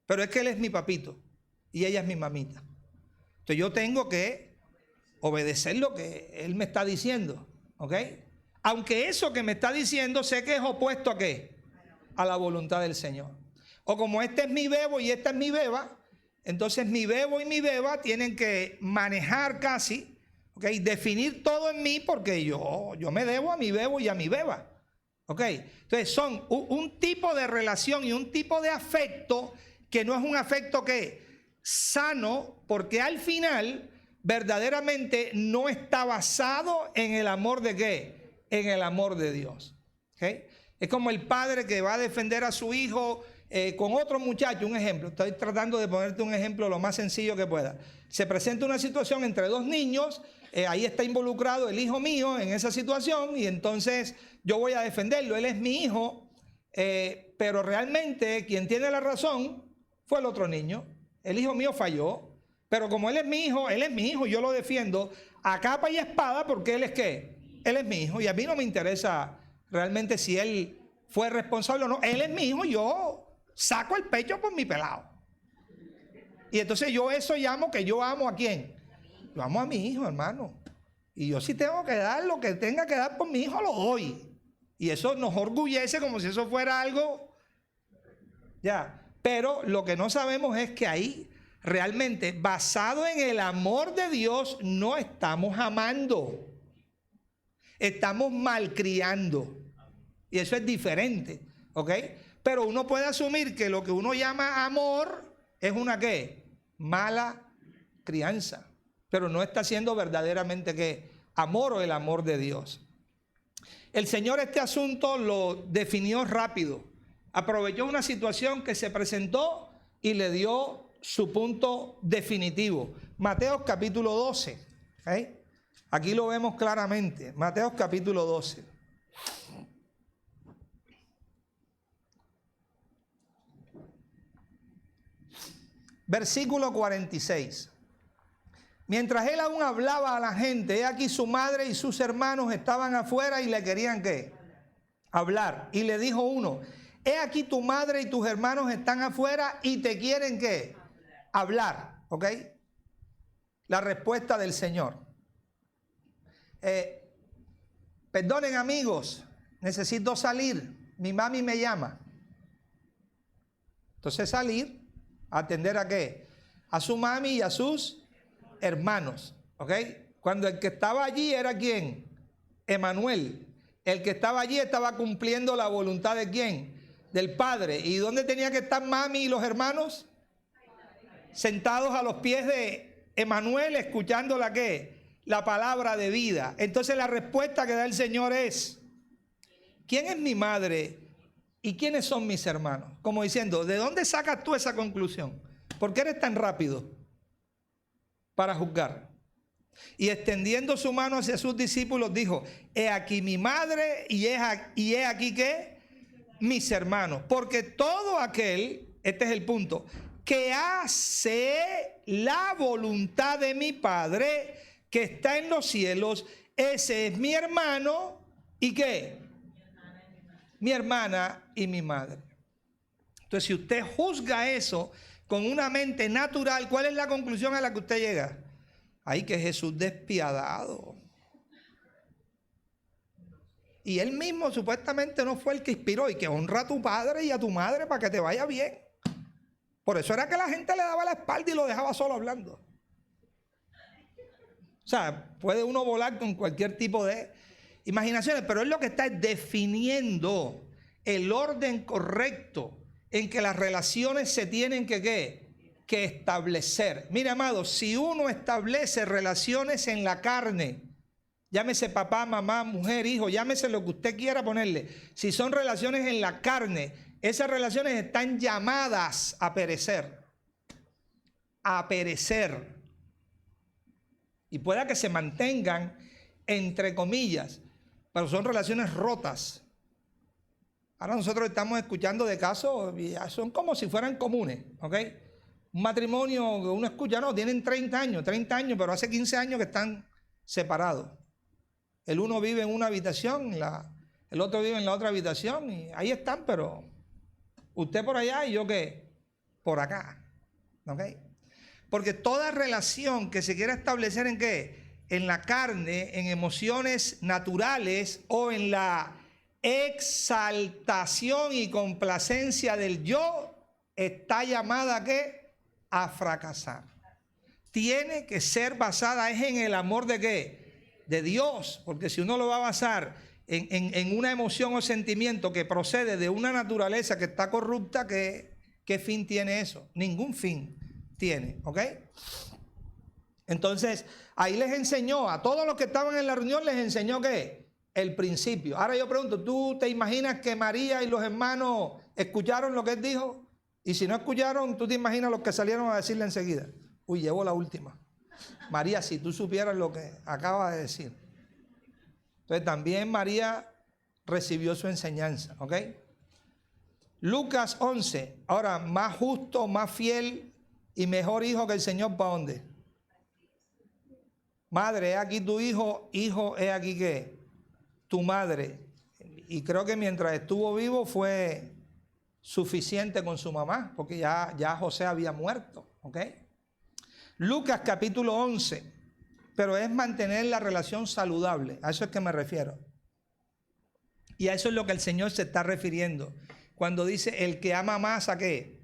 Pero es que él es mi papito y ella es mi mamita. Entonces yo tengo que obedecer lo que él me está diciendo, ¿ok? Aunque eso que me está diciendo sé que es opuesto ¿a qué? A la voluntad del Señor. O como este es mi bebo y esta es mi beba, entonces mi bebo y mi beba tienen que manejar casi, ¿ok? Definir todo en mí porque yo me debo a mi bebo y a mi beba, ¿ok? Entonces son un tipo de relación y un tipo de afecto que no es un afecto que sano, porque al final verdaderamente no está basado en el amor de ¿qué? En el amor de Dios, ¿ok? Es como el padre que va a defender a su hijo con otro muchacho. Un ejemplo, estoy tratando de ponerte un ejemplo lo más sencillo que pueda. Se presenta una situación entre dos niños, ahí está involucrado el hijo mío en esa situación y entonces yo voy a defenderlo. Él es mi hijo, pero realmente quien tiene la razón fue el otro niño. El hijo mío falló, pero como él es mi hijo, yo lo defiendo a capa y espada porque él es ¿qué? Él es mi hijo y a mí no me interesa realmente si él fue responsable o no. Él es mi hijo, yo saco el pecho por mi pelado. Y entonces yo eso llamo que yo amo ¿a quién? Yo amo a mi hijo, hermano. Y yo sí tengo que dar lo que tenga que dar por mi hijo, lo doy. Y eso nos orgullece como si eso fuera algo. Ya. Pero lo que no sabemos es que ahí realmente, basado en el amor de Dios, no estamos amando. Estamos malcriando. Y eso es diferente, ¿ok? Pero uno puede asumir que lo que uno llama amor es una ¿qué? Mala crianza. Pero no está siendo verdaderamente ¿qué? Amor o el amor de Dios. El Señor este asunto lo definió rápido. Aprovechó una situación que se presentó y le dio su punto definitivo. Mateo capítulo 12. ¿Okay? Aquí lo vemos claramente. Mateo capítulo 12. Versículo 46. Mientras él aún hablaba a la gente, he aquí su madre y sus hermanos estaban afuera y le querían ¿qué? Hablar. Y le dijo uno, he aquí tu madre y tus hermanos están afuera y te quieren ¿qué? Hablar. ¿Ok? La respuesta del Señor. Perdonen amigos, necesito salir. Mi mami me llama. Entonces salir, atender a ¿qué? A su mami y a sus hermanos, ¿ok? Cuando el que estaba allí era ¿quién? Emanuel. El que estaba allí estaba cumpliendo la voluntad de ¿quién? Del Padre. ¿Y dónde tenía que estar mami y los hermanos? Sentados a los pies de Emanuel, escuchando la ¿qué? La palabra de vida. Entonces la respuesta que da el Señor es, ¿quién es mi madre y quiénes son mis hermanos? Como diciendo, ¿de dónde sacas tú esa conclusión? ¿Por qué eres tan rápido para juzgar? Y extendiendo su mano hacia sus discípulos dijo, he aquí mi madre y he aquí ¿qué? Mis hermanos. Porque todo aquel, este es el punto, que hace la voluntad de mi Padre que está en los cielos, ese es mi hermano y ¿qué? Mi hermana y mi madre. Entonces, si usted juzga eso con una mente natural, ¿cuál es la conclusión a la que usted llega? Ay, que Jesús despiadado. Y él mismo supuestamente no fue el que inspiró y que honra a tu padre y a tu madre para que te vaya bien. Por eso era que la gente le daba la espalda y lo dejaba solo hablando. O sea, puede uno volar con cualquier tipo de imaginaciones, pero él lo que está es definiendo el orden correcto en que las relaciones se tienen que establecer. Mira, amado, si uno establece relaciones en la carne, llámese papá, mamá, mujer, hijo, llámese lo que usted quiera ponerle. Si son relaciones en la carne, esas relaciones están llamadas a perecer. A perecer. Y pueda que se mantengan, entre comillas, pero son relaciones rotas. Ahora nosotros estamos escuchando de casos, son como si fueran comunes, ¿ok? Un matrimonio que uno escucha, no, tienen 30 años, pero hace 15 años que están separados. El uno vive en una habitación, el otro vive en la otra habitación y ahí están, pero usted por allá y yo ¿qué? Por acá, ¿ok? Porque toda relación que se quiera establecer ¿en qué? En la carne, en emociones naturales o en la exaltación y complacencia del yo, está llamada ¿a qué? A fracasar. Tiene que ser basada es en el amor de ¿qué? De Dios, porque si uno lo va a basar en una emoción o sentimiento que procede de una naturaleza que está corrupta, ¿qué fin tiene eso? Ningún fin tiene, ¿ok? Entonces, ahí les enseñó, a todos los que estaban en la reunión les enseñó ¿qué? El principio. Ahora yo pregunto, ¿tú te imaginas que María y los hermanos escucharon lo que él dijo? Y si no escucharon, ¿tú te imaginas los que salieron a decirle enseguida? Uy, llevo la última. María, si tú supieras lo que acaba de decir. Entonces también María recibió su enseñanza, ¿ok? Lucas 11, ahora más justo, más fiel y mejor hijo que el Señor, ¿para dónde? Madre, he aquí tu hijo, hijo, he aquí ¿qué? Tu madre. Y creo que mientras estuvo vivo fue suficiente con su mamá, porque ya José había muerto, ¿ok? Lucas capítulo 11, pero es mantener la relación saludable, a eso es que me refiero. Y a eso es lo que el Señor se está refiriendo cuando dice el que ama más ¿a qué?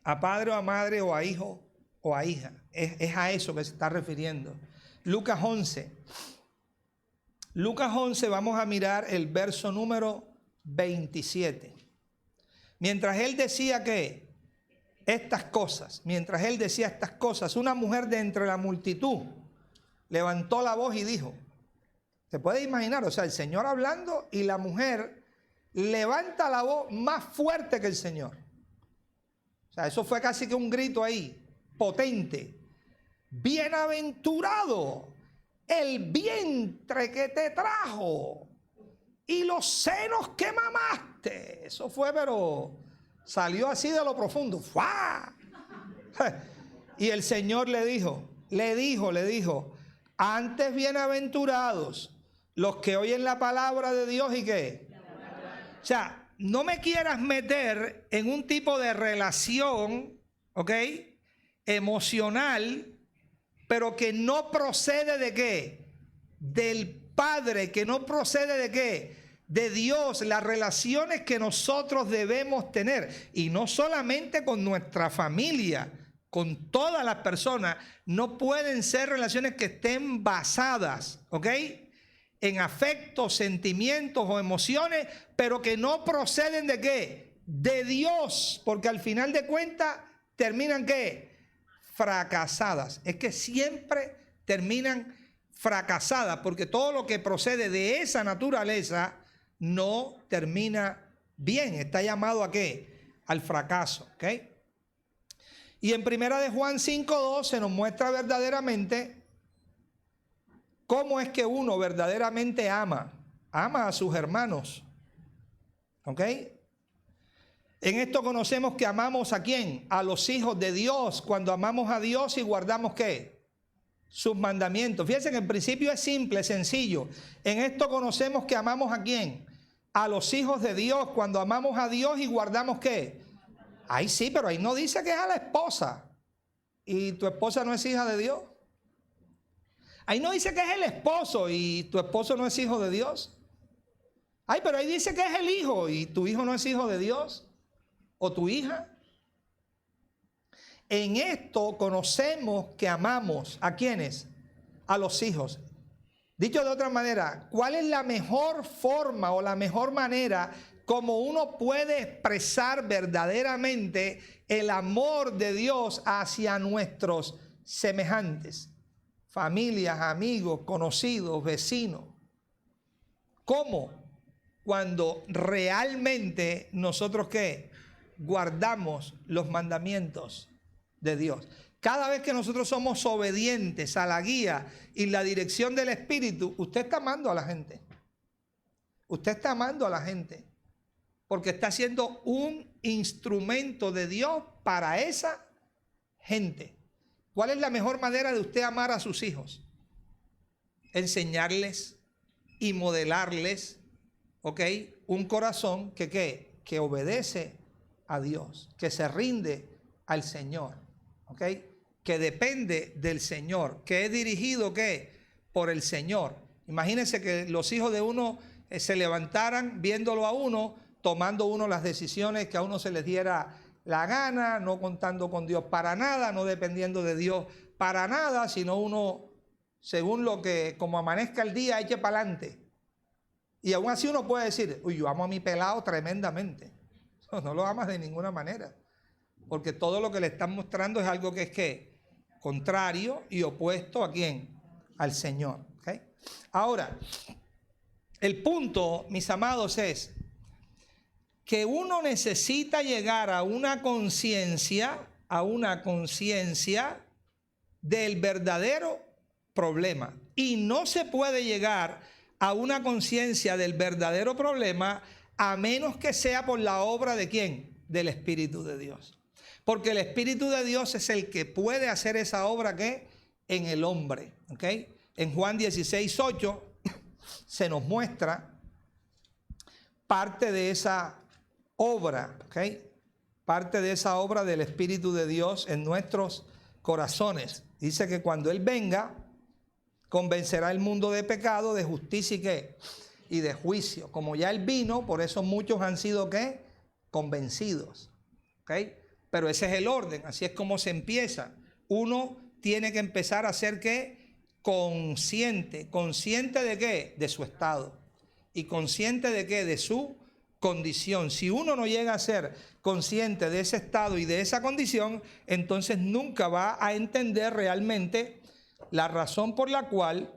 A padre o a madre o a hijo o a hija. Es a eso que se está refiriendo. Lucas 11. Lucas 11 vamos a mirar el verso número 27. Mientras él decía que estas cosas, una mujer de entre la multitud levantó la voz y dijo, ¿se puede imaginar? O sea, el Señor hablando y la mujer levanta la voz más fuerte que el Señor. O sea, eso fue casi que un grito ahí, potente. Bienaventurado el vientre que te trajo y los senos que mamaste. Eso fue, pero salió así de lo profundo. ¡Fua! Y el Señor le dijo, antes bienaventurados los que oyen la palabra de Dios y qué. O sea, no me quieras meter en un tipo de relación, ¿ok? Emocional, pero que no procede de qué? Del Padre, que no procede de qué? De Dios, las relaciones que nosotros debemos tener. Y no solamente con nuestra familia, con todas las personas, no pueden ser relaciones que estén basadas, ¿ok? En afectos, sentimientos o emociones, pero que no proceden de qué? De Dios, porque al final de cuentas terminan ¿qué? Fracasadas. Es que siempre terminan fracasadas, porque todo lo que procede de esa naturaleza no termina bien. Está llamado ¿a qué? Al fracaso, ¿ok? Y en primera de Juan 5:2 se nos muestra verdaderamente cómo es que uno verdaderamente ama a sus hermanos, ¿ok? En esto conocemos que amamos ¿a quién? A los hijos de Dios, cuando amamos a Dios y guardamos ¿qué? Sus mandamientos. Fíjense que el principio es simple, sencillo. En esto conocemos que amamos ¿a quién? A los hijos de Dios, cuando amamos a Dios y guardamos ¿qué? Ahí sí, pero ahí no dice que es a la esposa. ¿Y tu esposa no es hija de Dios? Ahí no dice que es el esposo y tu esposo no es hijo de Dios. Ay, pero ahí dice que es el hijo y tu hijo no es hijo de Dios. ¿O tu hija? en esto conocemos que amamos. ¿A quiénes? A los hijos. Dicho de otra manera, ¿cuál es la mejor forma o la mejor manera como uno puede expresar verdaderamente el amor de Dios hacia nuestros semejantes? Familias, amigos, conocidos, vecinos. ¿Cómo? Cuando realmente nosotros ¿qué? Guardamos los mandamientos de Dios. Cada vez que nosotros somos obedientes a la guía y la dirección del Espíritu, usted está amando a la gente. Usted está amando a la gente. Porque está siendo un instrumento de Dios para esa gente. ¿Cuál es la mejor manera de usted amar a sus hijos? Enseñarles y modelarles, ¿ok? Un corazón que ¿qué? Que obedece a Dios, que se rinde al Señor, ¿ok? Que depende del Señor, que es dirigido ¿qué? Por el Señor. Imagínense que los hijos de uno se levantaran viéndolo a uno, tomando uno las decisiones que a uno se les diera la gana, no contando con Dios para nada, no dependiendo de Dios para nada, sino uno, según lo que, como amanezca el día, eche para adelante. Y aún así uno puede decir, uy, yo amo a mi pelado tremendamente. No lo amas de ninguna manera. Porque todo lo que le están mostrando es algo que es ¿qué? Contrario y opuesto ¿a quién? Al Señor. ¿Okay? Ahora, el punto, mis amados, es que uno necesita llegar a una conciencia del verdadero problema. Y no se puede llegar a una conciencia del verdadero problema a menos que sea por la obra de ¿quién? Del Espíritu de Dios. Porque el Espíritu de Dios es el que puede hacer esa obra ¿qué? En el hombre. ¿Okay? En Juan 16:8 se nos muestra parte de esa obra, ¿okay? Parte de esa obra del Espíritu de Dios en nuestros corazones. Dice que cuando Él venga, convencerá el mundo de pecado, de justicia y ¿qué? Y de juicio. Como ya Él vino, por eso muchos han sido ¿qué? Convencidos. ¿Okay? Pero ese es el orden, así es como se empieza. Uno tiene que empezar a ser ¿qué? Consciente. ¿Consciente de qué? De su estado. ¿Y consciente de qué? De su condición. Si uno no llega a ser consciente de ese estado y de esa condición, entonces nunca va a entender realmente la razón por la cual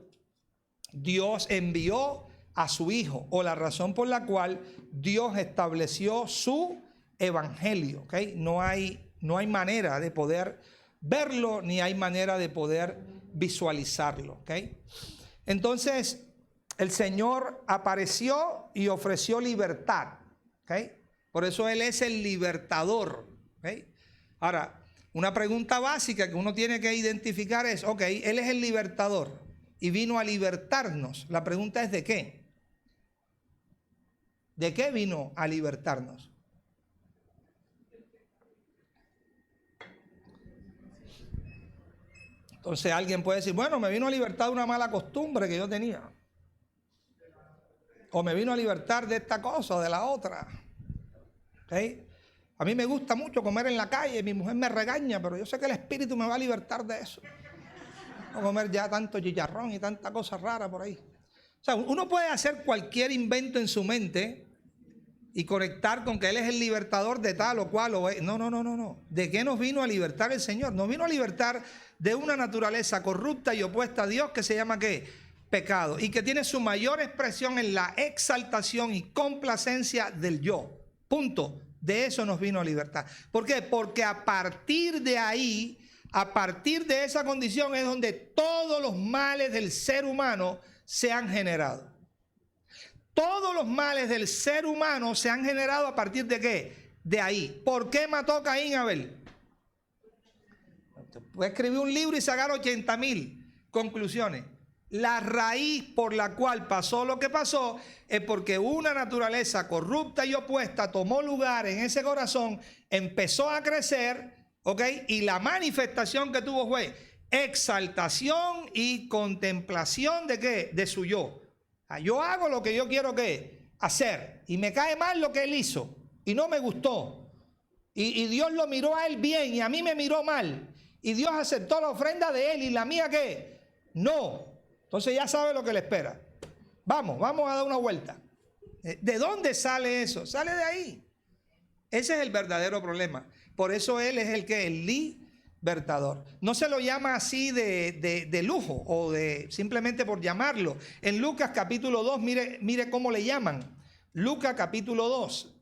Dios envió a su Hijo o la razón por la cual Dios estableció su evangelio. ¿Okay? No hay manera de poder verlo ni hay manera de poder visualizarlo. ¿Okay? Entonces, el Señor apareció y ofreció libertad. ¿Okay? Por eso Él es el libertador. ¿Okay? Ahora, una pregunta básica que uno tiene que identificar es, ok, Él es el libertador y vino a libertarnos. La pregunta es ¿de qué? ¿De qué vino a libertarnos? Entonces alguien puede decir, bueno, me vino a libertar de una mala costumbre que yo tenía. O me vino a libertar de esta cosa o de la otra. ¿Okay? A mí me gusta mucho comer en la calle, mi mujer me regaña, pero yo sé que el Espíritu me va a libertar de eso. No comer ya tanto chicharrón y tanta cosa rara por ahí. O sea, uno puede hacer cualquier invento en su mente y conectar con que Él es el libertador de tal o cual. No. ¿De qué nos vino a libertar el Señor? Nos vino a libertar de una naturaleza corrupta y opuesta a Dios que se llama ¿qué? Pecado. Y que tiene su mayor expresión en la exaltación y complacencia del yo. Punto. De eso nos vino a libertar. ¿Por qué? Porque a partir de ahí, a partir de esa condición es donde todos los males del ser humano se han generado. Todos los males del ser humano se han generado a partir de ¿qué? De ahí. ¿Por qué mató Caín a Abel? Puede escribir un libro y sacar 80,000 conclusiones. La raíz por la cual pasó lo que pasó es porque una naturaleza corrupta y opuesta tomó lugar en ese corazón, empezó a crecer, ¿ok? Y la manifestación que tuvo fue exaltación y contemplación de ¿qué? De su yo. Yo hago lo que yo quiero ¿qué? Hacer y me cae mal lo que él hizo y no me gustó. Y Dios lo miró a él bien y a mí me miró mal. Y Dios aceptó la ofrenda de él y la mía, ¿qué? No. Entonces ya sabe lo que le espera. Vamos a dar una vuelta. ¿De dónde sale eso? Sale de ahí. Ese es el verdadero problema. Por eso él es el libertador. No se lo llama así de lujo o de simplemente por llamarlo. En Lucas capítulo 2, mire cómo le llaman. Lucas capítulo 2.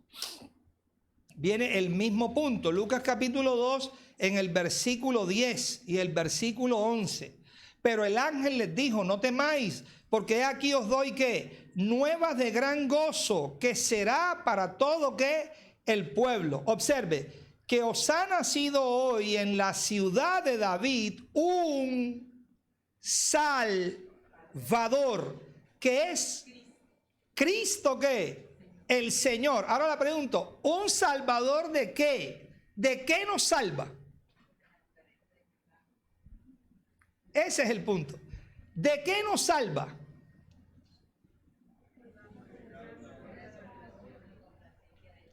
Viene el mismo punto. Lucas capítulo 2 en el versículo 10 y el versículo 11. Pero el ángel les dijo, no temáis, porque aquí os doy ¿qué? Nuevas de gran gozo, que será para todo ¿qué? El pueblo. Observe, que os ha nacido hoy en la ciudad de David un Salvador, que es Cristo ¿qué? El Señor. Ahora le pregunto, ¿un Salvador de qué? ¿De qué nos salva? Ese es el punto. ¿De qué nos salva?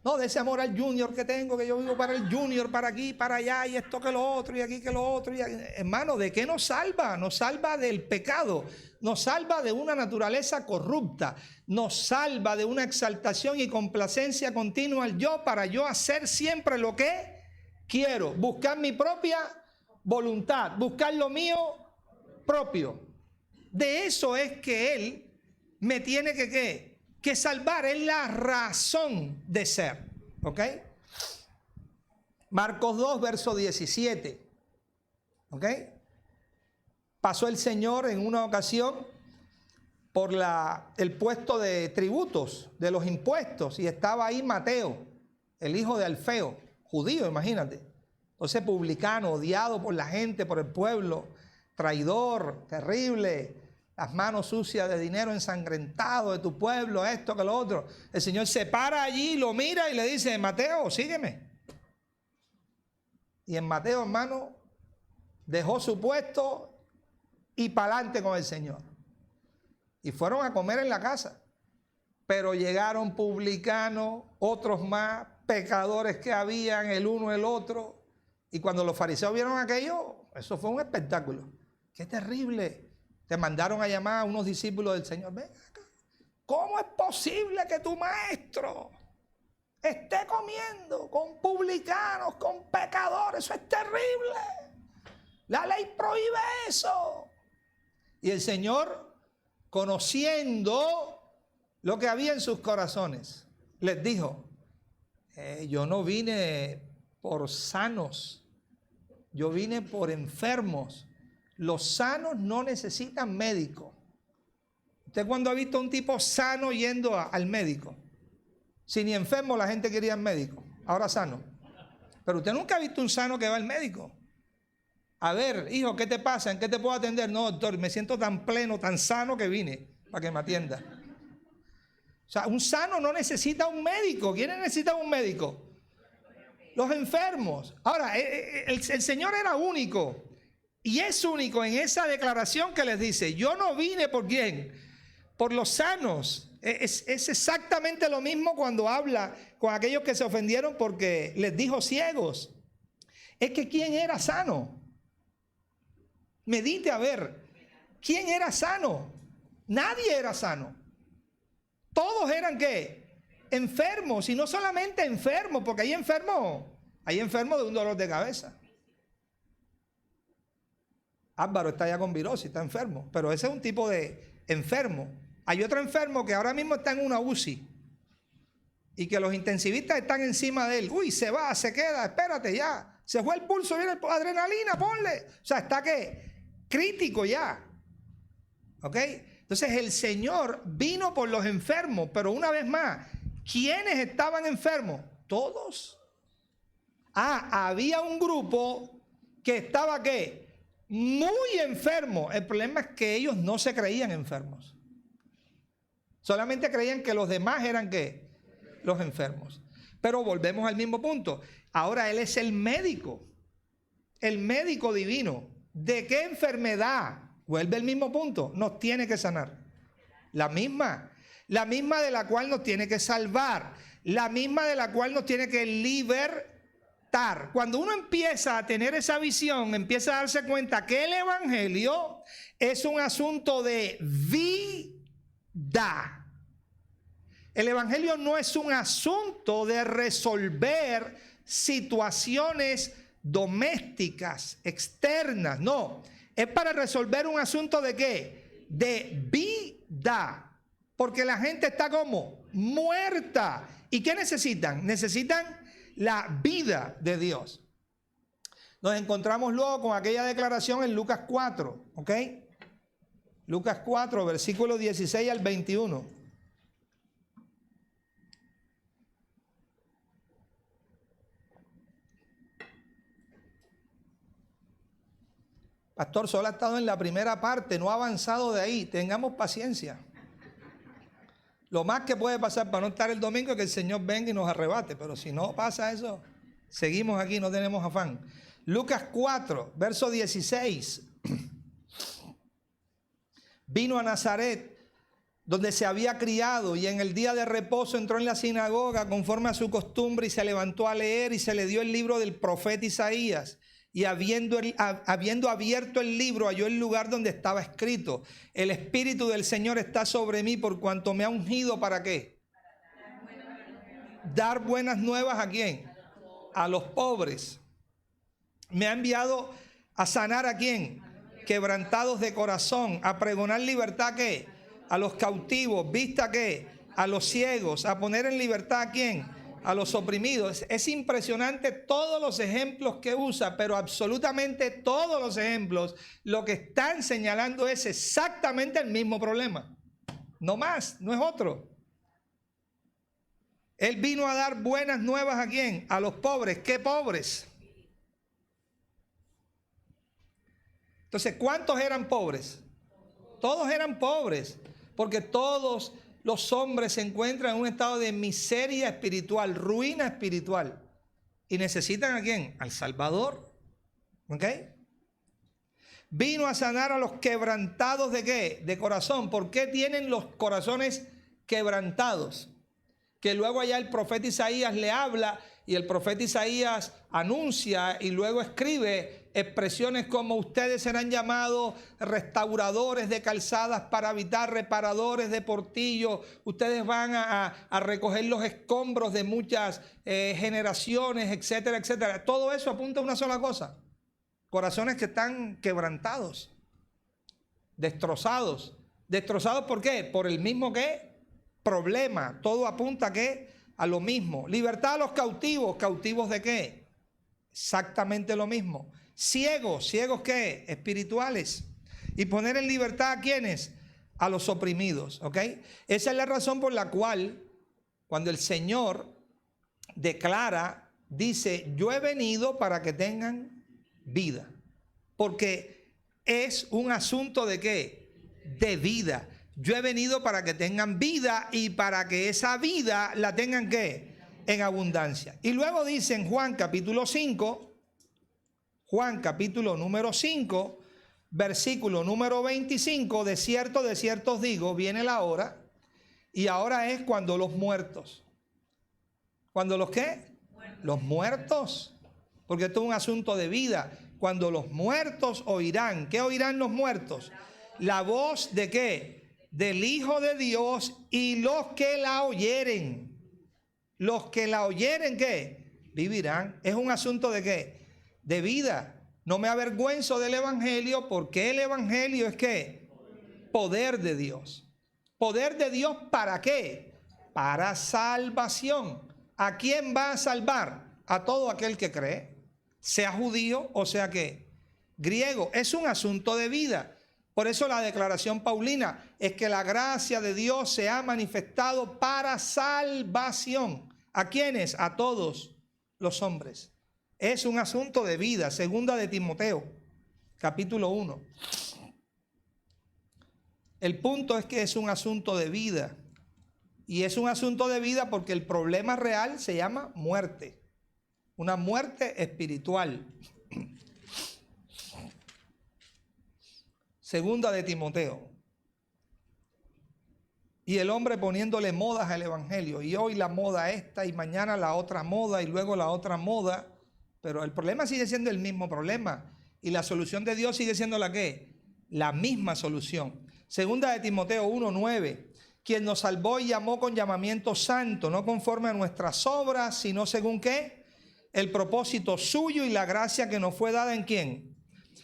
No, de ese amor al junior que tengo, que yo vivo para el junior, para aquí, para allá, y esto que lo otro, y aquí que lo otro. Hermano, ¿de qué nos salva? Nos salva del pecado, nos salva de una naturaleza corrupta, nos salva de una exaltación y complacencia continua al yo, para yo hacer siempre lo que quiero, buscar mi propia voluntad, buscar lo mío propio. De eso es que Él me tiene que salvar, es la razón de ser. ¿Ok? Marcos 2, verso 17. ¿Ok? Pasó el Señor en una ocasión por el puesto de tributos, de los impuestos, y estaba ahí Mateo, el hijo de Alfeo, judío, imagínate. Entonces, publicano, odiado por la gente, por el pueblo, traidor, terrible, las manos sucias de dinero ensangrentado de tu pueblo, esto que lo otro. El Señor se para allí, lo mira y le dice, Mateo, sígueme. Y en Mateo, hermano, dejó su puesto y para adelante con el Señor. Y fueron a comer en la casa. Pero llegaron publicanos, otros más, pecadores que habían, el uno, el otro. Y cuando los fariseos vieron aquello, eso fue un espectáculo. ¡Qué terrible! Te mandaron a llamar a unos discípulos del Señor. Ven acá. ¿Cómo es posible que tu maestro esté comiendo con publicanos, con pecadores? Eso es terrible. La ley prohíbe eso. Y el Señor, conociendo lo que había en sus corazones, les dijo, yo no vine por sanos, yo vine por enfermos. Los sanos no necesitan médico. ¿Usted cuándo ha visto a un tipo sano yendo al médico? Si ni enfermo la gente quería al médico, ahora sano. Pero usted nunca ha visto un sano que va al médico. A ver, hijo, ¿qué te pasa? ¿En qué te puedo atender? No, doctor, me siento tan pleno, tan sano que vine para que me atienda. O sea, un sano no necesita un médico. ¿Quiénes necesitan un médico? Los enfermos. Ahora, el Señor era único. Y es único en esa declaración que les dice, yo no vine por quién, por los sanos. Es exactamente lo mismo cuando habla con aquellos que se ofendieron porque les dijo ciegos. Es que ¿quién era sano? Medite a ver, ¿quién era sano? Nadie era sano. Todos eran ¿qué? Enfermos, y no solamente enfermos, porque hay enfermos de un dolor de cabeza. Álvaro está ya con virosis, está enfermo, pero ese es un tipo de enfermo. Hay otro enfermo que ahora mismo está en una UCI y que los intensivistas están encima de él. Uy, se va, se queda, espérate ya. Se fue el pulso, viene la adrenalina, ponle. O sea, está ¿qué? Crítico ya. ¿Ok? Entonces el Señor vino por los enfermos, pero una vez más, ¿quiénes estaban enfermos? Todos. Había un grupo que estaba ¿qué? Muy enfermo. El problema es que ellos no se creían enfermos. Solamente creían que los demás eran ¿qué? Los enfermos. Pero volvemos al mismo punto. Ahora Él es el médico divino. ¿De qué enfermedad? Vuelve al mismo punto. Nos tiene que sanar. La misma de la cual nos tiene que salvar. La misma de la cual nos tiene que libertar. captar. Cuando uno empieza a tener esa visión, empieza a darse cuenta que el evangelio es un asunto de vida. El evangelio no es un asunto de resolver situaciones domésticas, externas, no. Es para resolver un asunto de ¿qué? De vida. Porque la gente está como muerta. ¿Y qué necesitan? Necesitan la vida de Dios. Nos encontramos luego con aquella declaración en Lucas 4, ¿ok? Lucas 4, versículos 16 al 21. Pastor, solo ha estado en la primera parte, no ha avanzado de ahí. Tengamos paciencia. Lo más que puede pasar para no estar el domingo es que el Señor venga y nos arrebate. Pero si no pasa eso, seguimos aquí, no tenemos afán. Lucas 4, verso 16. Vino a Nazaret, donde se había criado, y en el día de reposo entró en la sinagoga conforme a su costumbre y se levantó a leer, y se le dio el libro del profeta Isaías. Y habiendo abierto el libro, halló el lugar donde estaba escrito: el Espíritu del Señor está sobre mí, por cuanto me ha ungido. ¿Para qué? Dar buenas nuevas. ¿A quién? A los pobres. Me ha enviado a sanar. ¿A quién? Quebrantados de corazón. A pregonar libertad. ¿Qué? A los cautivos. ¿Vista qué? A los ciegos. A poner en libertad. ¿A quién? A los oprimidos. Es impresionante todos los ejemplos que usa, pero absolutamente todos los ejemplos lo que están señalando es exactamente el mismo problema. No más, no es otro. Él vino a dar buenas nuevas. ¿A quién? A los pobres. ¿Qué pobres? Entonces, ¿cuántos eran pobres? Todos eran pobres, porque todos los hombres se encuentran en un estado de miseria espiritual, ruina espiritual. ¿Y necesitan a quién? Al Salvador. ¿Ok? Vino a sanar a los quebrantados. ¿De qué? De corazón. ¿Por qué tienen los corazones quebrantados? Que luego allá el profeta Isaías le habla, y el profeta Isaías anuncia y luego escribe expresiones como: ustedes serán llamados restauradores de calzadas para habitar, reparadores de portillos. Ustedes van a recoger los escombros de muchas generaciones, etcétera, etcétera. Todo eso apunta a una sola cosa: corazones que están quebrantados, destrozados. ¿Destrozados por qué? Por el mismo ¿qué? Problema. Todo apunta ¿a qué? A lo mismo. Libertad a los cautivos. ¿Cautivos de qué? Exactamente lo mismo. Ciegos. ¿Ciegos qué? Espirituales. Y poner en libertad ¿a quiénes? A los oprimidos. ¿Ok? Esa es la razón por la cual cuando el Señor declara, dice: yo he venido para que tengan vida. Porque es un asunto ¿de qué? De vida. Yo he venido para que tengan vida, y para que esa vida la tengan ¿qué? En abundancia. Y luego dice en Juan capítulo 5, Juan capítulo número 5, versículo número 25: de cierto os digo, viene la hora, y ahora es cuando los muertos. ¿Cuando los qué? Los muertos. Porque esto es un asunto de vida. Cuando los muertos oirán. ¿Qué oirán los muertos? La voz ¿de qué? Del Hijo de Dios, y los que la oyeren. Los que la oyeren ¿qué? Vivirán. Es un asunto ¿de qué? De vida. No me avergüenzo del evangelio, porque el evangelio es ¿qué? Poder de Dios. ¿Poder de Dios para qué? Para salvación. ¿A quién va a salvar? A todo aquel que cree, sea judío o sea ¿qué? Griego. Es un asunto de vida. Por eso la declaración paulina es que la gracia de Dios se ha manifestado para salvación. ¿A quiénes? A todos los hombres. Es un asunto de vida. Segunda de Timoteo, capítulo 1. El punto es que es un asunto de vida. Y es un asunto de vida porque el problema real se llama muerte. Una muerte espiritual. Segunda de Timoteo. Y el hombre poniéndole modas al evangelio. Y hoy la moda esta, y mañana la otra moda, y luego la otra moda. Pero el problema sigue siendo el mismo problema. Y la solución de Dios sigue siendo la ¿qué? La misma solución. Segunda de Timoteo 1:9. Quien nos salvó y llamó con llamamiento santo, no conforme a nuestras obras, sino según ¿qué? El propósito suyo y la gracia que nos fue dada ¿en quién?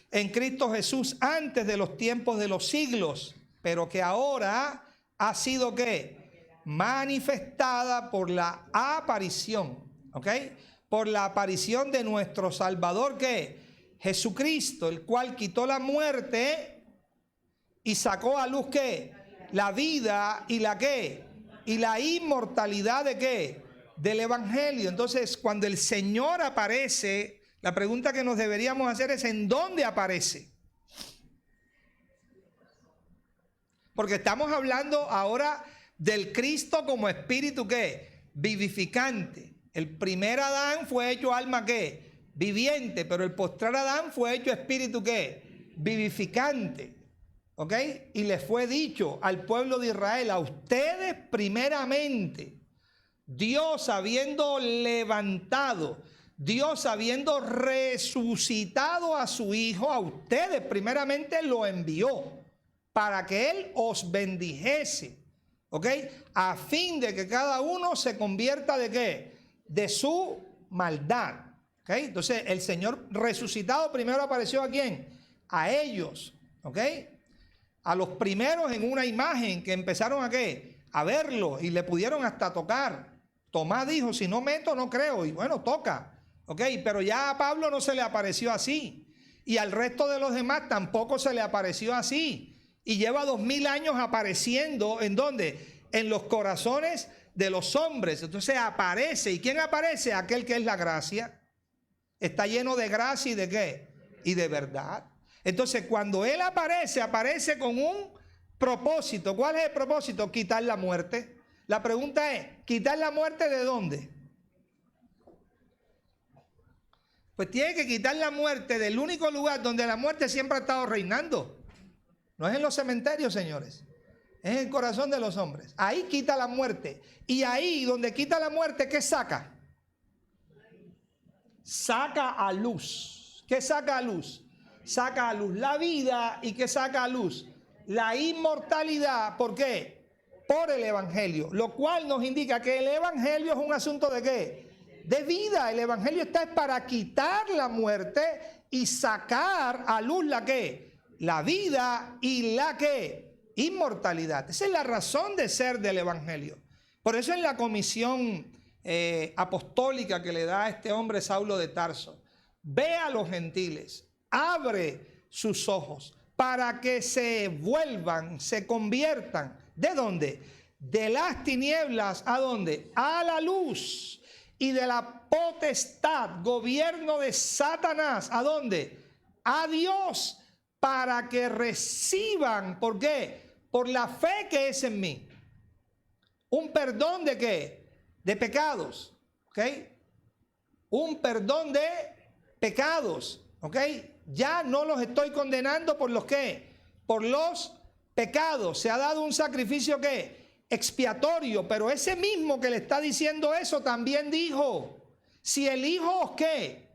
En Cristo Jesús antes de los tiempos de los siglos, pero que ahora ha sido ¿qué? Manifestada por la aparición, ¿ok? Por la aparición de nuestro Salvador, ¿qué? Jesucristo, el cual quitó la muerte y sacó a luz, ¿qué? La vida y la ¿qué? Y la inmortalidad de ¿qué? Del Evangelio. Entonces, cuando el Señor aparece, la pregunta que nos deberíamos hacer es ¿en dónde aparece? Porque estamos hablando ahora del Cristo como espíritu ¿qué? Vivificante. El primer Adán fue hecho alma ¿qué? Viviente, pero el postrer Adán fue hecho espíritu ¿qué? Vivificante. ¿Ok? Y le fue dicho al pueblo de Israel, a ustedes primeramente, Dios habiendo levantado, Dios habiendo resucitado a su Hijo, a ustedes primeramente lo envió para que Él os bendijese, ¿ok? A fin de que cada uno se convierta ¿de qué? De su maldad, ¿ok? Entonces el Señor resucitado primero apareció ¿a quién? A ellos, ¿ok? A los primeros en una imagen que empezaron ¿a qué? A verlo y le pudieron hasta tocar. Tomás dijo, si no meto no creo, y bueno, toca, ¿ok? Pero ya a Pablo no se le apareció así, y al resto de los demás tampoco se le apareció así, y lleva 2000 años apareciendo, ¿en dónde? En los corazones de los hombres. Entonces aparece, ¿y quién aparece? Aquel que es la gracia, está lleno de gracia y de ¿qué? Y de verdad. Entonces cuando Él aparece, aparece con un propósito. ¿Cuál es el propósito? Quitar la muerte. La pregunta es, ¿quitar la muerte de dónde? Pues tiene que quitar la muerte del único lugar donde la muerte siempre ha estado reinando. No es en los cementerios, señores. Es en el corazón de los hombres. Ahí quita la muerte. Y ahí donde quita la muerte, ¿qué saca? Saca a luz. ¿Qué saca a luz? Saca a luz la vida. ¿Y qué saca a luz? La inmortalidad. ¿Por qué? Por el Evangelio, lo cual nos indica que el Evangelio es un asunto ¿de qué? De vida. El Evangelio está para quitar la muerte y sacar a luz la ¿qué? La vida y la ¿qué? Inmortalidad. Esa es la razón de ser del Evangelio. Por eso en la comisión apostólica que le da a este hombre Saulo de Tarso, ve a los gentiles, abre sus ojos para que se vuelvan, se conviertan. ¿De dónde? De las tinieblas, ¿a dónde? A la luz. Y de la potestad, gobierno de Satanás, ¿a dónde? A Dios, para que reciban, ¿por qué? Por la fe que es en mí. Un perdón de ¿qué? De pecados, ¿ok? Un perdón de pecados, ¿ok? Ya no los estoy condenando por los ¿qué? Por los pecados. Se ha dado un sacrificio ¿qué? Expiatorio, pero ese mismo que le está diciendo eso también dijo, si el Hijo os ¿qué?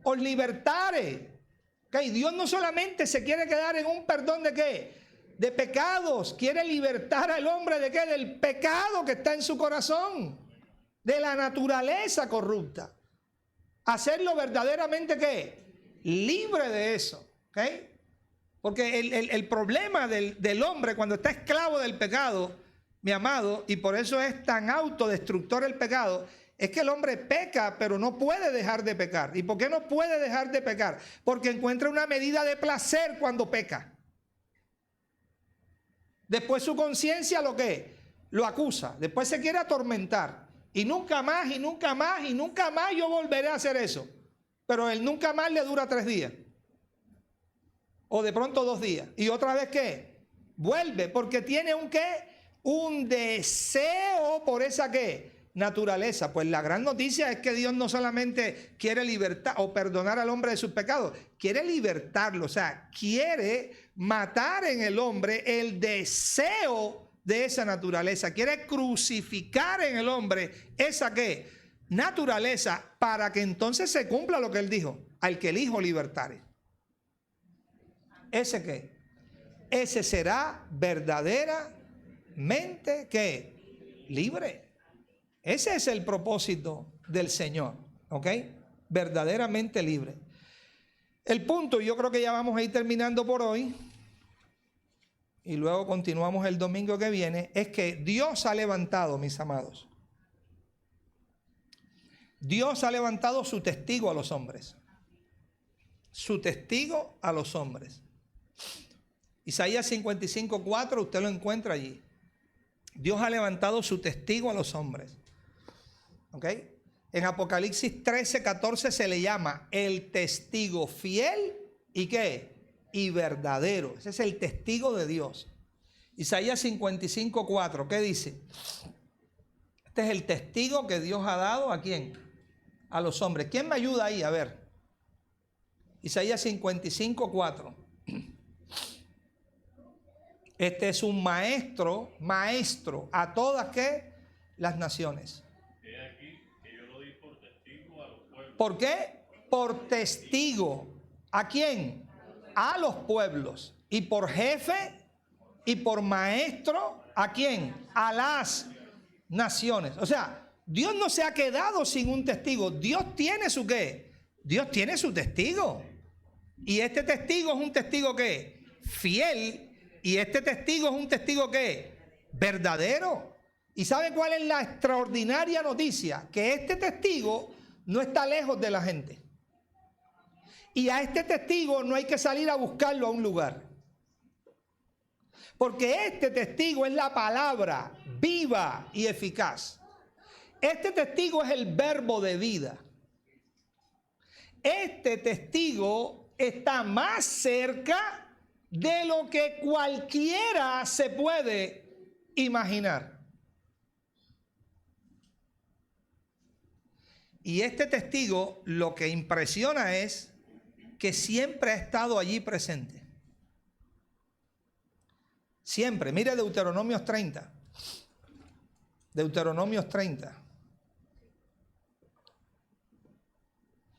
Os libertare. ¿Okay? Dios no solamente se quiere quedar en un perdón de ¿qué? De pecados, quiere libertar al hombre de ¿qué? Del pecado que está en su corazón, de la naturaleza corrupta, hacerlo verdaderamente ¿qué? Libre de eso, ¿ok? Porque el problema del hombre cuando está esclavo del pecado, mi amado, y por eso es tan autodestructor el pecado, es que el hombre peca, pero no puede dejar de pecar. ¿Y por qué no puede dejar de pecar? Porque encuentra una medida de placer cuando peca. Después su conciencia lo que lo acusa. Después se quiere atormentar. Y nunca más, y nunca más, y nunca más yo volveré a hacer eso. Pero el nunca más le dura 3 días. O de pronto 2 días. Y otra vez ¿qué? Vuelve, porque tiene un ¿qué? Un deseo por esa ¿qué? Naturaleza. Pues la gran noticia es que Dios no solamente quiere libertar o perdonar al hombre de sus pecados, quiere libertarlo, o sea, quiere matar en el hombre el deseo de esa naturaleza, quiere crucificar en el hombre esa ¿qué? naturaleza para que entonces se cumpla lo que él dijo, al que el Hijo libertare. ¿Ese qué? Ese será verdaderamente ¿qué? Libre. Ese es el propósito del Señor, ¿ok? Verdaderamente libre. El punto, yo creo que ya vamos a ir terminando por hoy, y luego continuamos el domingo que viene, es que Dios ha levantado, mis amados, Dios ha levantado su testigo a los hombres. Su testigo a los hombres. Isaías 55:4, usted lo encuentra allí. Dios ha levantado su testigo a los hombres. ¿Ok? En Apocalipsis 13:14 se le llama el testigo fiel y ¿qué? Y verdadero. Ese es el testigo de Dios. Isaías 55:4, ¿qué dice? Este es el testigo que Dios ha dado ¿a quién? A los hombres. ¿Quién me ayuda ahí? A ver. Isaías 55:4. Este es un maestro a todas ¿qué? Las naciones. He aquí que yo lo di por testigo a los pueblos. ¿Por qué? Por testigo. ¿A quién? A los pueblos. Y por jefe y por maestro, ¿a quién? A las naciones. O sea, Dios no se ha quedado sin un testigo. Dios tiene su ¿qué? Dios tiene su testigo. Y este testigo es un testigo ¿qué? Fiel. Y este testigo es un testigo ¿qué? Verdadero. ¿Y sabe cuál es la extraordinaria noticia? Que este testigo no está lejos de la gente. Y a este testigo no hay que salir a buscarlo a un lugar. Porque este testigo es la palabra viva y eficaz. Este testigo es el verbo de vida. Este testigo está más cerca de lo que cualquiera se puede imaginar. Y este testigo lo que impresiona es que siempre ha estado allí presente. Siempre. Mire Deuteronomios 30. Deuteronomios 30.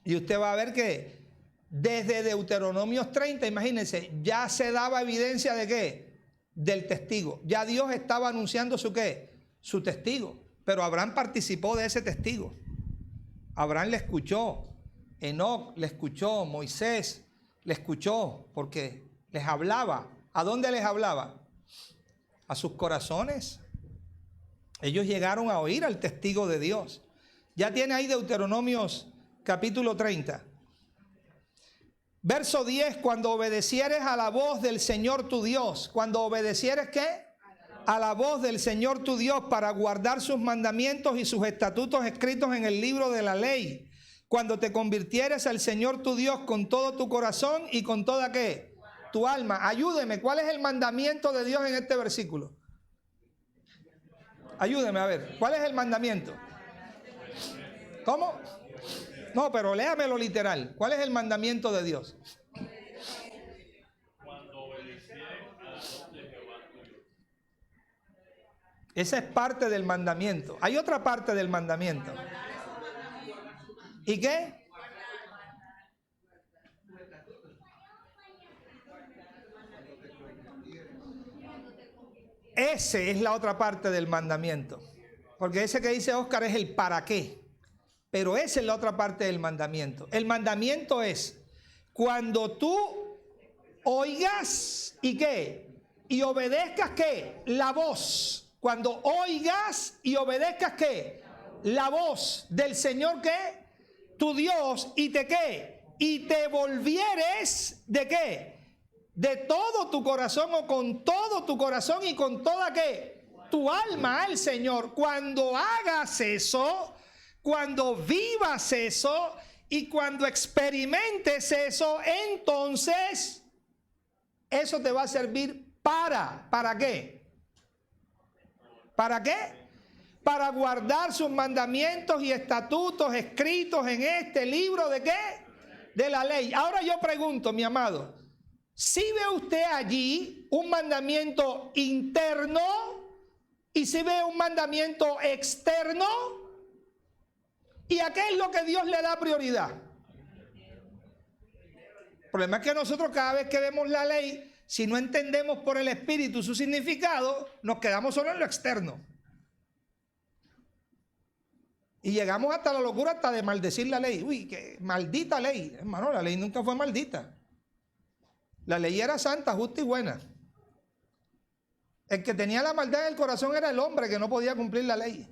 Y usted va a ver que desde Deuteronomios 30, imagínense, ya se daba evidencia de ¿qué? Del testigo. Ya Dios estaba anunciando su ¿qué? Su testigo. Pero Abraham participó de ese testigo. Abraham le escuchó. Enoc le escuchó. Moisés le escuchó. Porque les hablaba. ¿A dónde les hablaba? A sus corazones. Ellos llegaron a oír al testigo de Dios. Ya tiene ahí Deuteronomios capítulo 30. Verso 10, cuando obedecieres a la voz del Señor tu Dios. Cuando obedecieres ¿qué? A la voz del Señor tu Dios para guardar sus mandamientos y sus estatutos escritos en el libro de la ley. Cuando te convirtieres al Señor tu Dios con todo tu corazón y con toda ¿qué? Tu alma. Ayúdeme, ¿cuál es el mandamiento de Dios en este versículo? Ayúdeme a ver, ¿cuál es el mandamiento? ¿Cómo? No, pero léamelo literal. ¿Cuál es el mandamiento de Dios? Cuando obedecieres a la voz de Jehová tu Dios. Esa es parte del mandamiento. Hay otra parte del mandamiento. ¿Y qué? Esa es la otra parte del mandamiento. Porque ese que dice Oscar es el para qué. Pero esa es la otra parte del mandamiento. El mandamiento es cuando tú oigas y qué, y obedezcas qué, la voz. Cuando oigas y obedezcas qué, la voz del Señor qué, tu Dios, y te qué, y te volvieres de qué, de todo tu corazón o con todo tu corazón y con toda qué, tu alma al Señor. Cuando hagas eso, cuando vivas eso y cuando experimentes eso, entonces eso te va a servir ¿para qué? ¿Para qué? Para guardar sus mandamientos y estatutos escritos en este libro de ¿qué? De la ley. Ahora yo pregunto, mi amado, ¿sí ve usted allí un mandamiento interno y si ve un mandamiento externo? ¿Y a qué es lo que Dios le da prioridad? El problema es que nosotros cada vez que vemos la ley, si no entendemos por el Espíritu su significado, nos quedamos solo en lo externo. Y llegamos hasta la locura, hasta de maldecir la ley. Uy, qué maldita ley. Hermano, la ley nunca fue maldita. La ley era santa, justa y buena. El que tenía la maldad en el corazón era el hombre que no podía cumplir la ley.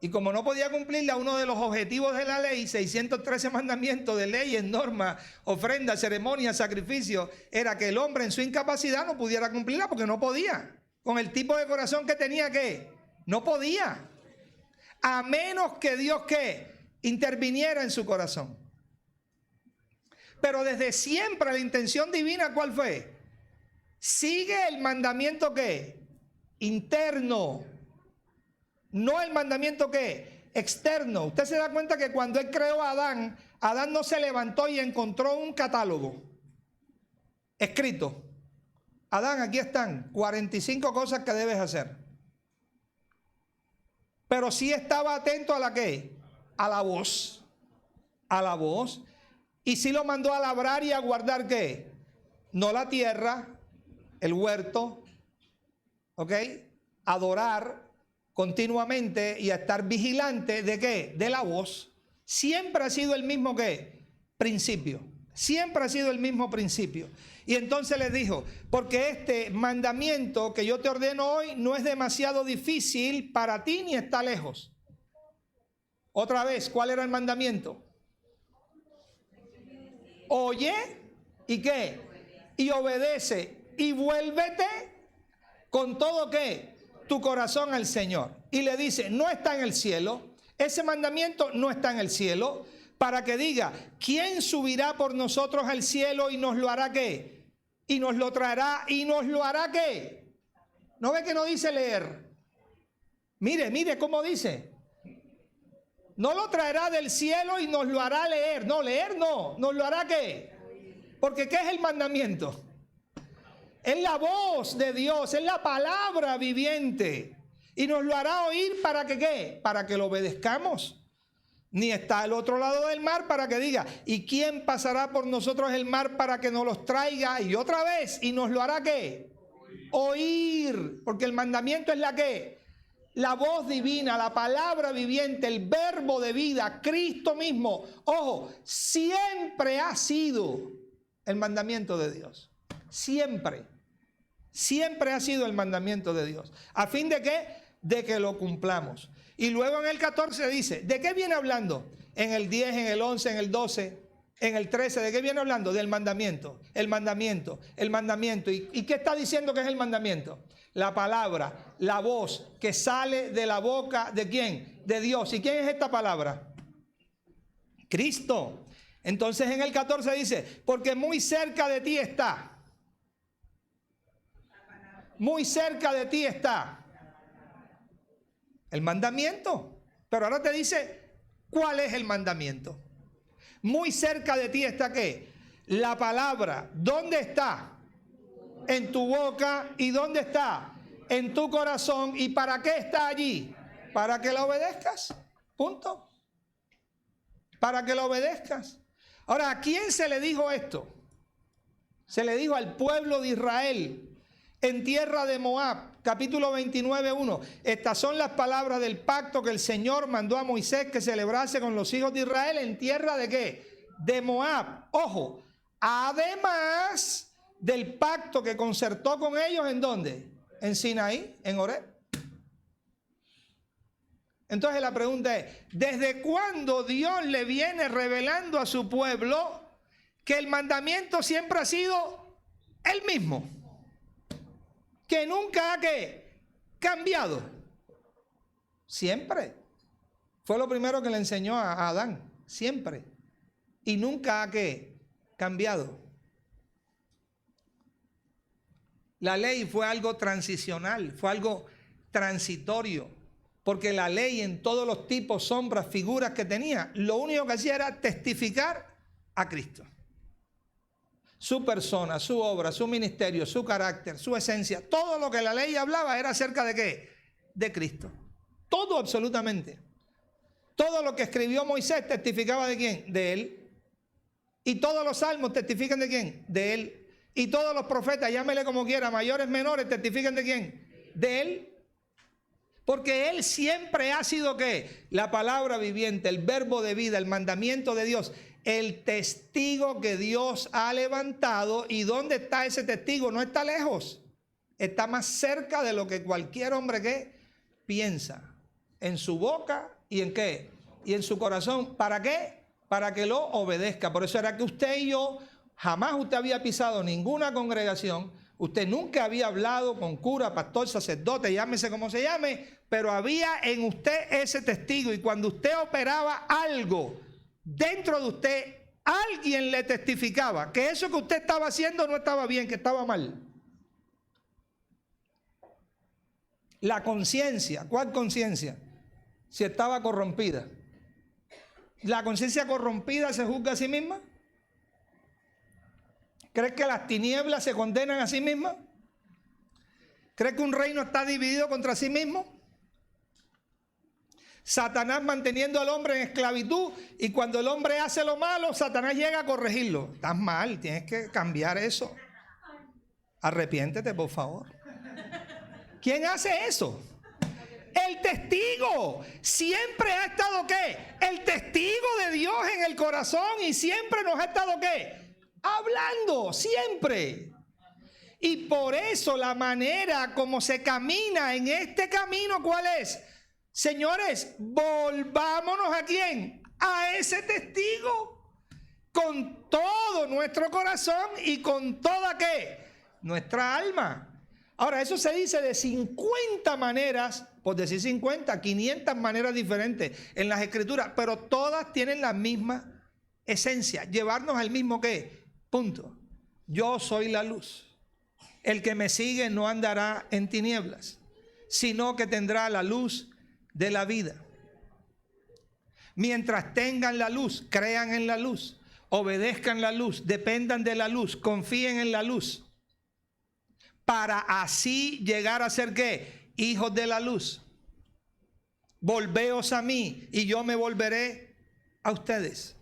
Y como no podía cumplirla, uno de los objetivos de la ley, 613 mandamientos de leyes, normas, ofrendas, ceremonias, sacrificios, era que el hombre en su incapacidad no pudiera cumplirla porque no podía. Con el tipo de corazón que tenía, ¿qué? No podía. A menos que Dios, ¿qué? Interviniera en su corazón. Pero desde siempre la intención divina, ¿cuál fue? Sigue el mandamiento, ¿qué? Interno. No el mandamiento, ¿qué? Externo. Usted se da cuenta que cuando él creó a Adán, Adán no se levantó y encontró un catálogo escrito. Adán, aquí están 45 cosas que debes hacer. Pero sí estaba atento a la ¿qué? A la voz. A la voz. Y sí lo mandó a labrar y a guardar ¿qué? No la tierra, el huerto, ¿ok? Adorar continuamente y a estar vigilante ¿de qué? De la voz. Siempre ha sido el mismo ¿qué? Principio. Siempre ha sido el mismo principio. Y entonces les dijo, porque este mandamiento que yo te ordeno hoy no es demasiado difícil para ti ni está lejos. Otra vez, ¿cuál era el mandamiento? Oye, ¿y qué? Y obedece, y vuélvete con todo ¿qué? Tu corazón al Señor. Y le dice, no está en el cielo, ese mandamiento no está en el cielo, para que diga, ¿quién subirá por nosotros al cielo y nos lo hará qué? Y nos lo traerá y nos lo hará ¿qué? ¿No ve que no dice leer? Mire cómo dice. No lo traerá del cielo y nos lo hará leer. No, leer no. ¿Nos lo hará qué? Porque ¿qué es el mandamiento? Es la voz de Dios, es la palabra viviente. Y nos lo hará oír para que ¿qué? Para que lo obedezcamos. Ni está al otro lado del mar para que diga, ¿y quién pasará por nosotros el mar para que nos los traiga? Y otra vez, ¿y nos lo hará qué? Oír. Porque el mandamiento es la ¿qué? La voz divina, la palabra viviente, el verbo de vida, Cristo mismo. Ojo, siempre ha sido el mandamiento de Dios. Siempre. Siempre ha sido el mandamiento de Dios. ¿A fin de qué? De que lo cumplamos. Y luego en el 14 dice, ¿de qué viene hablando? En el 10, en el 11, en el 12, en el 13, ¿de qué viene hablando? Del mandamiento, el mandamiento, el mandamiento. ¿Y qué está diciendo que es el mandamiento? La palabra, la voz que sale de la boca ¿de quién? De Dios. ¿Y quién es esta palabra? Cristo. Entonces en el 14 dice, porque muy cerca de ti está. Muy cerca de ti está el mandamiento. Pero ahora te dice, ¿cuál es el mandamiento? Muy cerca de ti está ¿qué? La palabra. ¿Dónde está? En tu boca. ¿Y dónde está? En tu corazón. ¿Y para qué está allí? Para que la obedezcas. Punto. Para que la obedezcas. Ahora, ¿a quién se le dijo esto? Se le dijo al pueblo de Israel en tierra de Moab, capítulo 29, 1. Estas son las palabras del pacto que el Señor mandó a Moisés que celebrase con los hijos de Israel en tierra de ¿qué? De Moab. Ojo, además del pacto que concertó con ellos, ¿en dónde? En Sinaí, en Horeb. Entonces la pregunta es, ¿desde cuándo Dios le viene revelando a su pueblo que el mandamiento siempre ha sido el mismo? Que nunca ha ¿qué? Cambiado. Siempre. Fue lo primero que le enseñó a Adán. Siempre. Y nunca ha ¿qué? Cambiado. La ley fue algo transicional, fue algo transitorio. Porque la ley en todos los tipos, sombras, figuras que tenía, lo único que hacía era testificar a Cristo. Su persona, su obra, su ministerio, su carácter, su esencia, todo lo que la ley hablaba era acerca de ¿qué? De Cristo. Todo absolutamente. Todo lo que escribió Moisés testificaba ¿de quién? De él. Y todos los salmos testifican ¿de quién? De él. Y todos los profetas, llámele como quiera, mayores, menores, testifican ¿de quién? De él. Porque él siempre ha sido ¿qué? La palabra viviente, el verbo de vida, el mandamiento de Dios, el testigo que Dios ha levantado. ¿Y dónde está ese testigo? No está lejos. Está más cerca de lo que cualquier hombre que piensa. En su boca y en qué? Y en su corazón. ¿Para qué? Para que lo obedezca. Por eso era que usted y yo, jamás usted había pisado ninguna congregación. Usted nunca había hablado con cura, pastor, sacerdote, llámese como se llame, pero había en usted ese testigo. Y cuando usted operaba algo dentro de usted, alguien le testificaba que eso que usted estaba haciendo no estaba bien, que estaba mal. La conciencia, ¿cuál conciencia? Si estaba corrompida. ¿La conciencia corrompida se juzga a sí misma? ¿Crees que las tinieblas se condenan a sí mismas? ¿Crees que un reino está dividido contra sí mismo? Satanás manteniendo al hombre en esclavitud, y cuando el hombre hace lo malo, Satanás llega a corregirlo. Estás mal, tienes que cambiar eso. Arrepiéntete, por favor. ¿Quién hace eso? El testigo. Siempre ha estado ¿qué? El testigo de Dios en el corazón, y siempre nos ha estado ¿qué? Hablando, siempre. Y por eso la manera como se camina en este camino, ¿cuál es? Señores, volvámonos ¿a quién? A ese testigo. Con todo nuestro corazón y con toda ¿qué? Nuestra alma. Ahora, eso se dice de 50 maneras, por decir 50, 500 maneras diferentes en las escrituras, pero todas tienen la misma esencia, llevarnos al mismo ¿qué? Punto. Yo soy la luz. El que me sigue no andará en tinieblas, sino que tendrá la luz de la vida. Mientras tengan la luz, crean en la luz, obedezcan la luz, dependan de la luz, confíen en la luz, para así llegar a ser ¿qué? Hijos de la luz. Volveos a mí y yo me volveré a ustedes.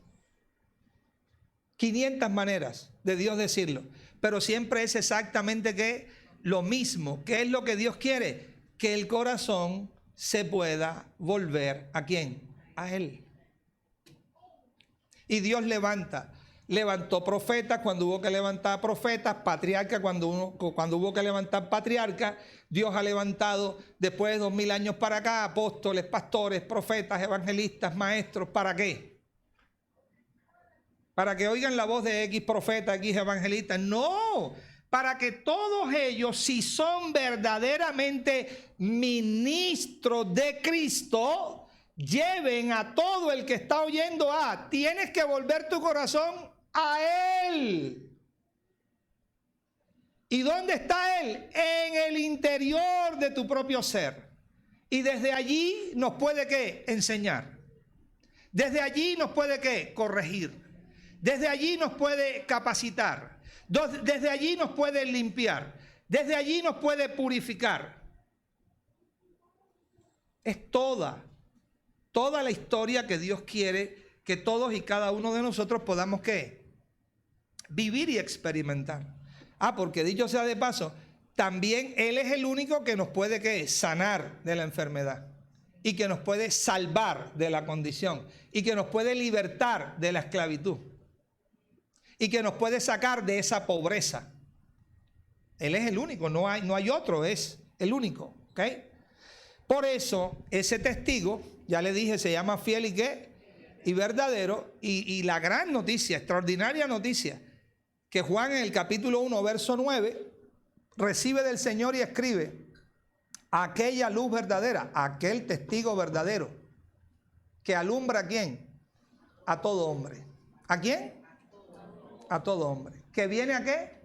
500 maneras de Dios decirlo, pero siempre es exactamente ¿qué? Lo mismo. ¿Qué es lo que Dios quiere? Que el corazón se pueda volver ¿a quién? A Él. Y Dios levantó profetas cuando hubo que levantar profetas, patriarcas cuando hubo que levantar patriarcas. Dios ha levantado después de 2000 años para acá apóstoles, pastores, profetas, evangelistas, maestros. ¿Para qué? Para que oigan la voz de X profeta, X evangelista. No, para que todos ellos, si son verdaderamente ministros de Cristo, lleven a todo el que está oyendo tienes que volver tu corazón a Él. ¿Y dónde está Él? En el interior de tu propio ser. Y desde allí nos puede ¿qué? Enseñar. Desde allí nos puede ¿qué? Corregir. Desde allí nos puede capacitar. Desde allí nos puede limpiar. Desde allí nos puede purificar. Es toda la historia que Dios quiere que todos y cada uno de nosotros podamos ¿qué? Vivir y experimentar. Porque dicho sea de paso, también Él es el único que nos puede ¿qué? Sanar de la enfermedad. Y que nos puede salvar de la condición. Y que nos puede libertar de la esclavitud. Y que nos puede sacar de esa pobreza. Él es el único, no hay otro, es el único. ¿Okay? Por eso, ese testigo, ya le dije, se llama fiel y ¿qué? Y verdadero. Y la gran noticia, extraordinaria noticia, que Juan en el capítulo 1, verso 9, recibe del Señor y escribe: aquella luz verdadera, aquel testigo verdadero, que alumbra ¿a quién? A todo hombre. ¿A quién? A todo hombre. ¿Que viene a qué?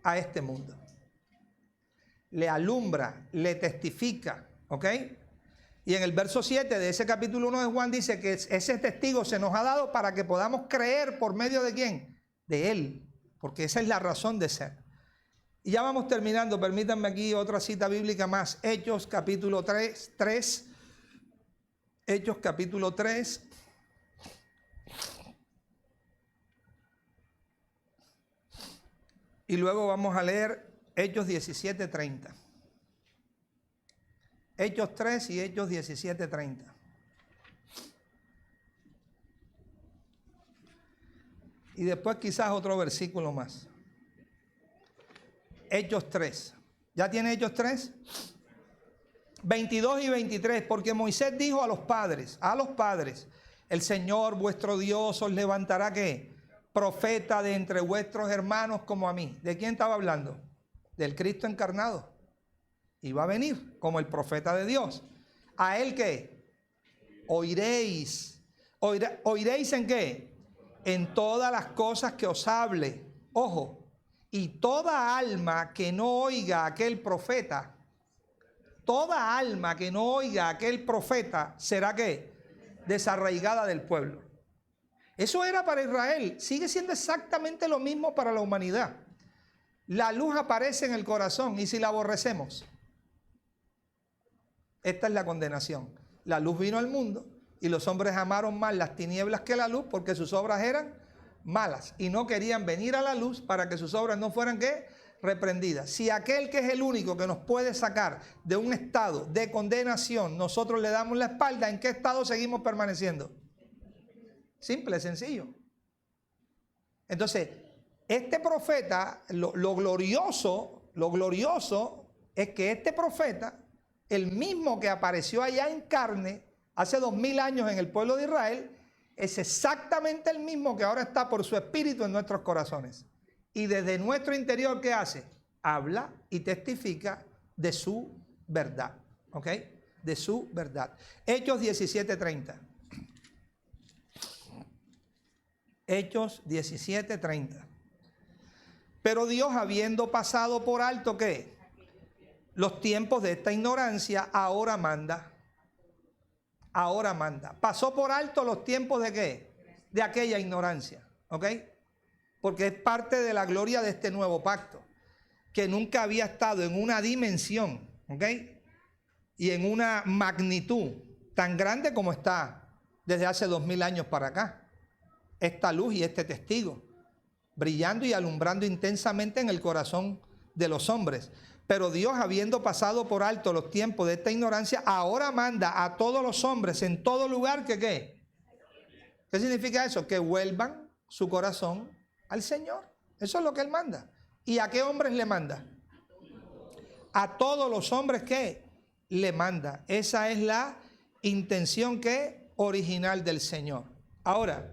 A este mundo. Le alumbra, le testifica, ¿ok? Y en el verso 7 de ese capítulo 1 de Juan dice que ese testigo se nos ha dado para que podamos creer por medio de ¿quién? De Él, porque esa es la razón de ser. Y ya vamos terminando, permítanme aquí otra cita bíblica más. Hechos capítulo 3, Hechos capítulo 3. Y luego vamos a leer Hechos 17:30. Hechos 3 y Hechos 17:30. Y después quizás otro versículo más. Hechos 3. ¿Ya tiene Hechos 3? 22 y 23. Porque Moisés dijo a los padres, el Señor vuestro Dios os levantará ¿qué? Profeta de entre vuestros hermanos como a mí. ¿De quién estaba hablando? Del Cristo encarnado. Iba a venir como el profeta de Dios. ¿A él qué? Oiréis. ¿Oiréis en qué? En todas las cosas que os hable. Ojo. Y toda alma que no oiga a aquel profeta, toda alma que no oiga a aquel profeta, ¿será qué? Desarraigada del pueblo. Eso era para Israel. Sigue siendo exactamente lo mismo para la humanidad. La luz aparece en el corazón y si la aborrecemos, esta es la condenación. La luz vino al mundo y los hombres amaron más las tinieblas que la luz porque sus obras eran malas y no querían venir a la luz para que sus obras no fueran ¿qué? Reprendidas. Si aquel que es el único que nos puede sacar de un estado de condenación, nosotros le damos la espalda, ¿en qué estado seguimos permaneciendo? Simple, sencillo. Entonces, este profeta, lo glorioso es que este profeta, el mismo que apareció allá en carne hace 2000 años en el pueblo de Israel, es exactamente el mismo que ahora está por su espíritu en nuestros corazones. Y desde nuestro interior, ¿qué hace? Habla y testifica de su verdad. ¿Ok? De su verdad. Hechos 17:30. Hechos 17:30. Pero Dios, habiendo pasado por alto, ¿qué? Los tiempos de esta ignorancia, ahora manda. Ahora manda. Pasó por alto los tiempos de ¿qué? De aquella ignorancia. ¿Ok? Porque es parte de la gloria de este nuevo pacto. Que nunca había estado en una dimensión. ¿Ok? Y en una magnitud tan grande como está desde hace 2000 años para acá. Esta luz y este testigo. Brillando y alumbrando intensamente en el corazón de los hombres. Pero Dios, habiendo pasado por alto los tiempos de esta ignorancia, ahora manda a todos los hombres en todo lugar que ¿qué? ¿Qué significa eso? Que vuelvan su corazón al Señor. Eso es lo que Él manda. ¿Y a qué hombres le manda? A todos los hombres que le manda. Esa es la intención que original del Señor. Ahora,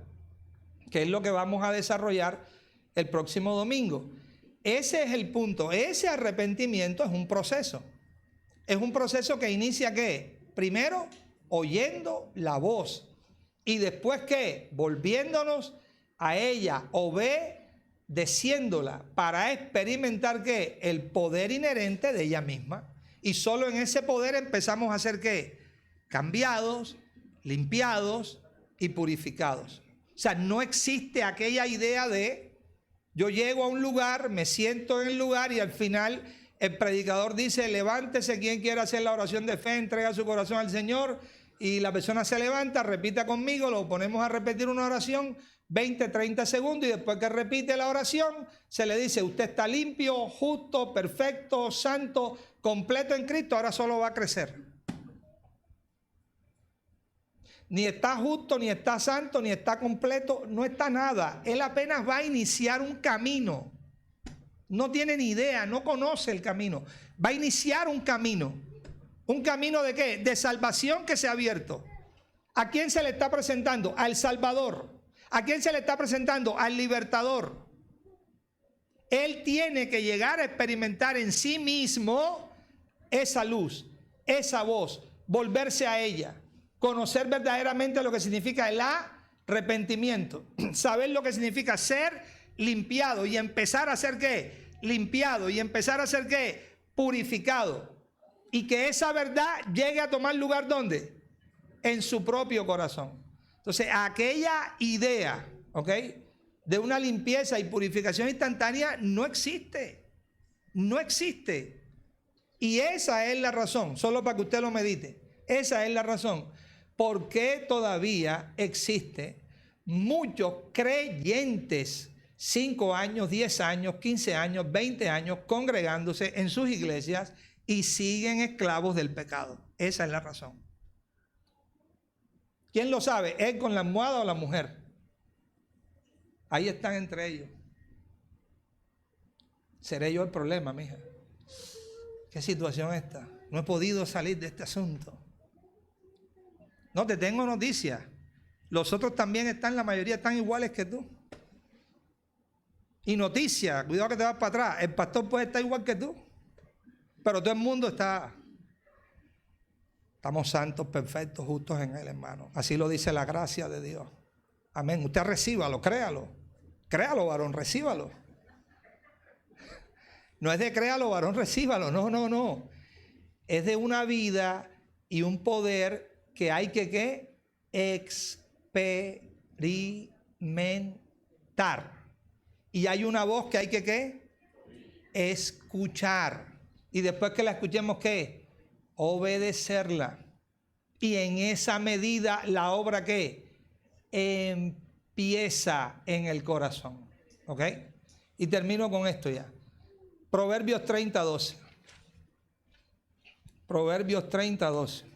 ¿qué es lo que vamos a desarrollar el próximo domingo? Ese es el punto. Ese arrepentimiento es un proceso. Es un proceso que inicia ¿qué? Primero, oyendo la voz. Y después ¿qué? Volviéndonos a ella, obedeciéndola para experimentar ¿qué? El poder inherente de ella misma. Y solo en ese poder empezamos a ser ¿qué? Cambiados, limpiados y purificados. O sea, no existe aquella idea de yo llego a un lugar, me siento en el lugar y al final el predicador dice, levántese quien quiera hacer la oración de fe, entrega su corazón al Señor y la persona se levanta, repita conmigo, lo ponemos a repetir una oración 20, 30 segundos y después que repite la oración se le dice, usted está limpio, justo, perfecto, santo, completo en Cristo, ahora solo va a crecer. Ni está justo, ni está santo, ni está completo, no está nada. Él apenas va a iniciar un camino. No tiene ni idea, no conoce el camino. Va a iniciar un camino. ¿Un camino de qué? De salvación que se ha abierto. ¿A quién se le está presentando? Al Salvador. ¿A quién se le está presentando? Al Libertador. Él tiene que llegar a experimentar en sí mismo esa luz, esa voz, volverse a ella. Conocer verdaderamente lo que significa el arrepentimiento. Saber lo que significa ser limpiado y empezar a ser ¿qué? Limpiado y empezar a ser ¿qué? Purificado. Y que esa verdad llegue a tomar lugar ¿dónde? En su propio corazón. Entonces, aquella idea, ¿ok? De una limpieza y purificación instantánea no existe. No existe. Y esa es la razón, solo para que usted lo medite. Esa es la razón ¿por qué todavía existe muchos creyentes, 5 años, 10 años, 15 años, 20 años, congregándose en sus iglesias y siguen esclavos del pecado? Esa es la razón. ¿Quién lo sabe? ¿Él con la almohada o la mujer? Ahí están entre ellos. ¿Seré yo el problema, mija? ¿Qué situación esta? No he podido salir de este asunto. No, te tengo noticias. Los otros también están, la mayoría están iguales que tú. Y noticia, cuidado que te vas para atrás. El pastor puede estar igual que tú. Pero todo el mundo estamos santos, perfectos, justos en él, hermano. Así lo dice la gracia de Dios. Amén. Usted recíbalo, créalo. Créalo, varón, recíbalo. No es de créalo, varón, recíbalo. No, no, no. Es de una vida y un poder que hay que ¿qué? Experimentar. Y hay una voz que hay que ¿qué? Escuchar. Y después que la escuchemos, ¿qué? Obedecerla. Y en esa medida la obra ¿qué? Empieza en el corazón. ¿Ok? Y termino con esto ya. Proverbios 30:12. Proverbios 30:12.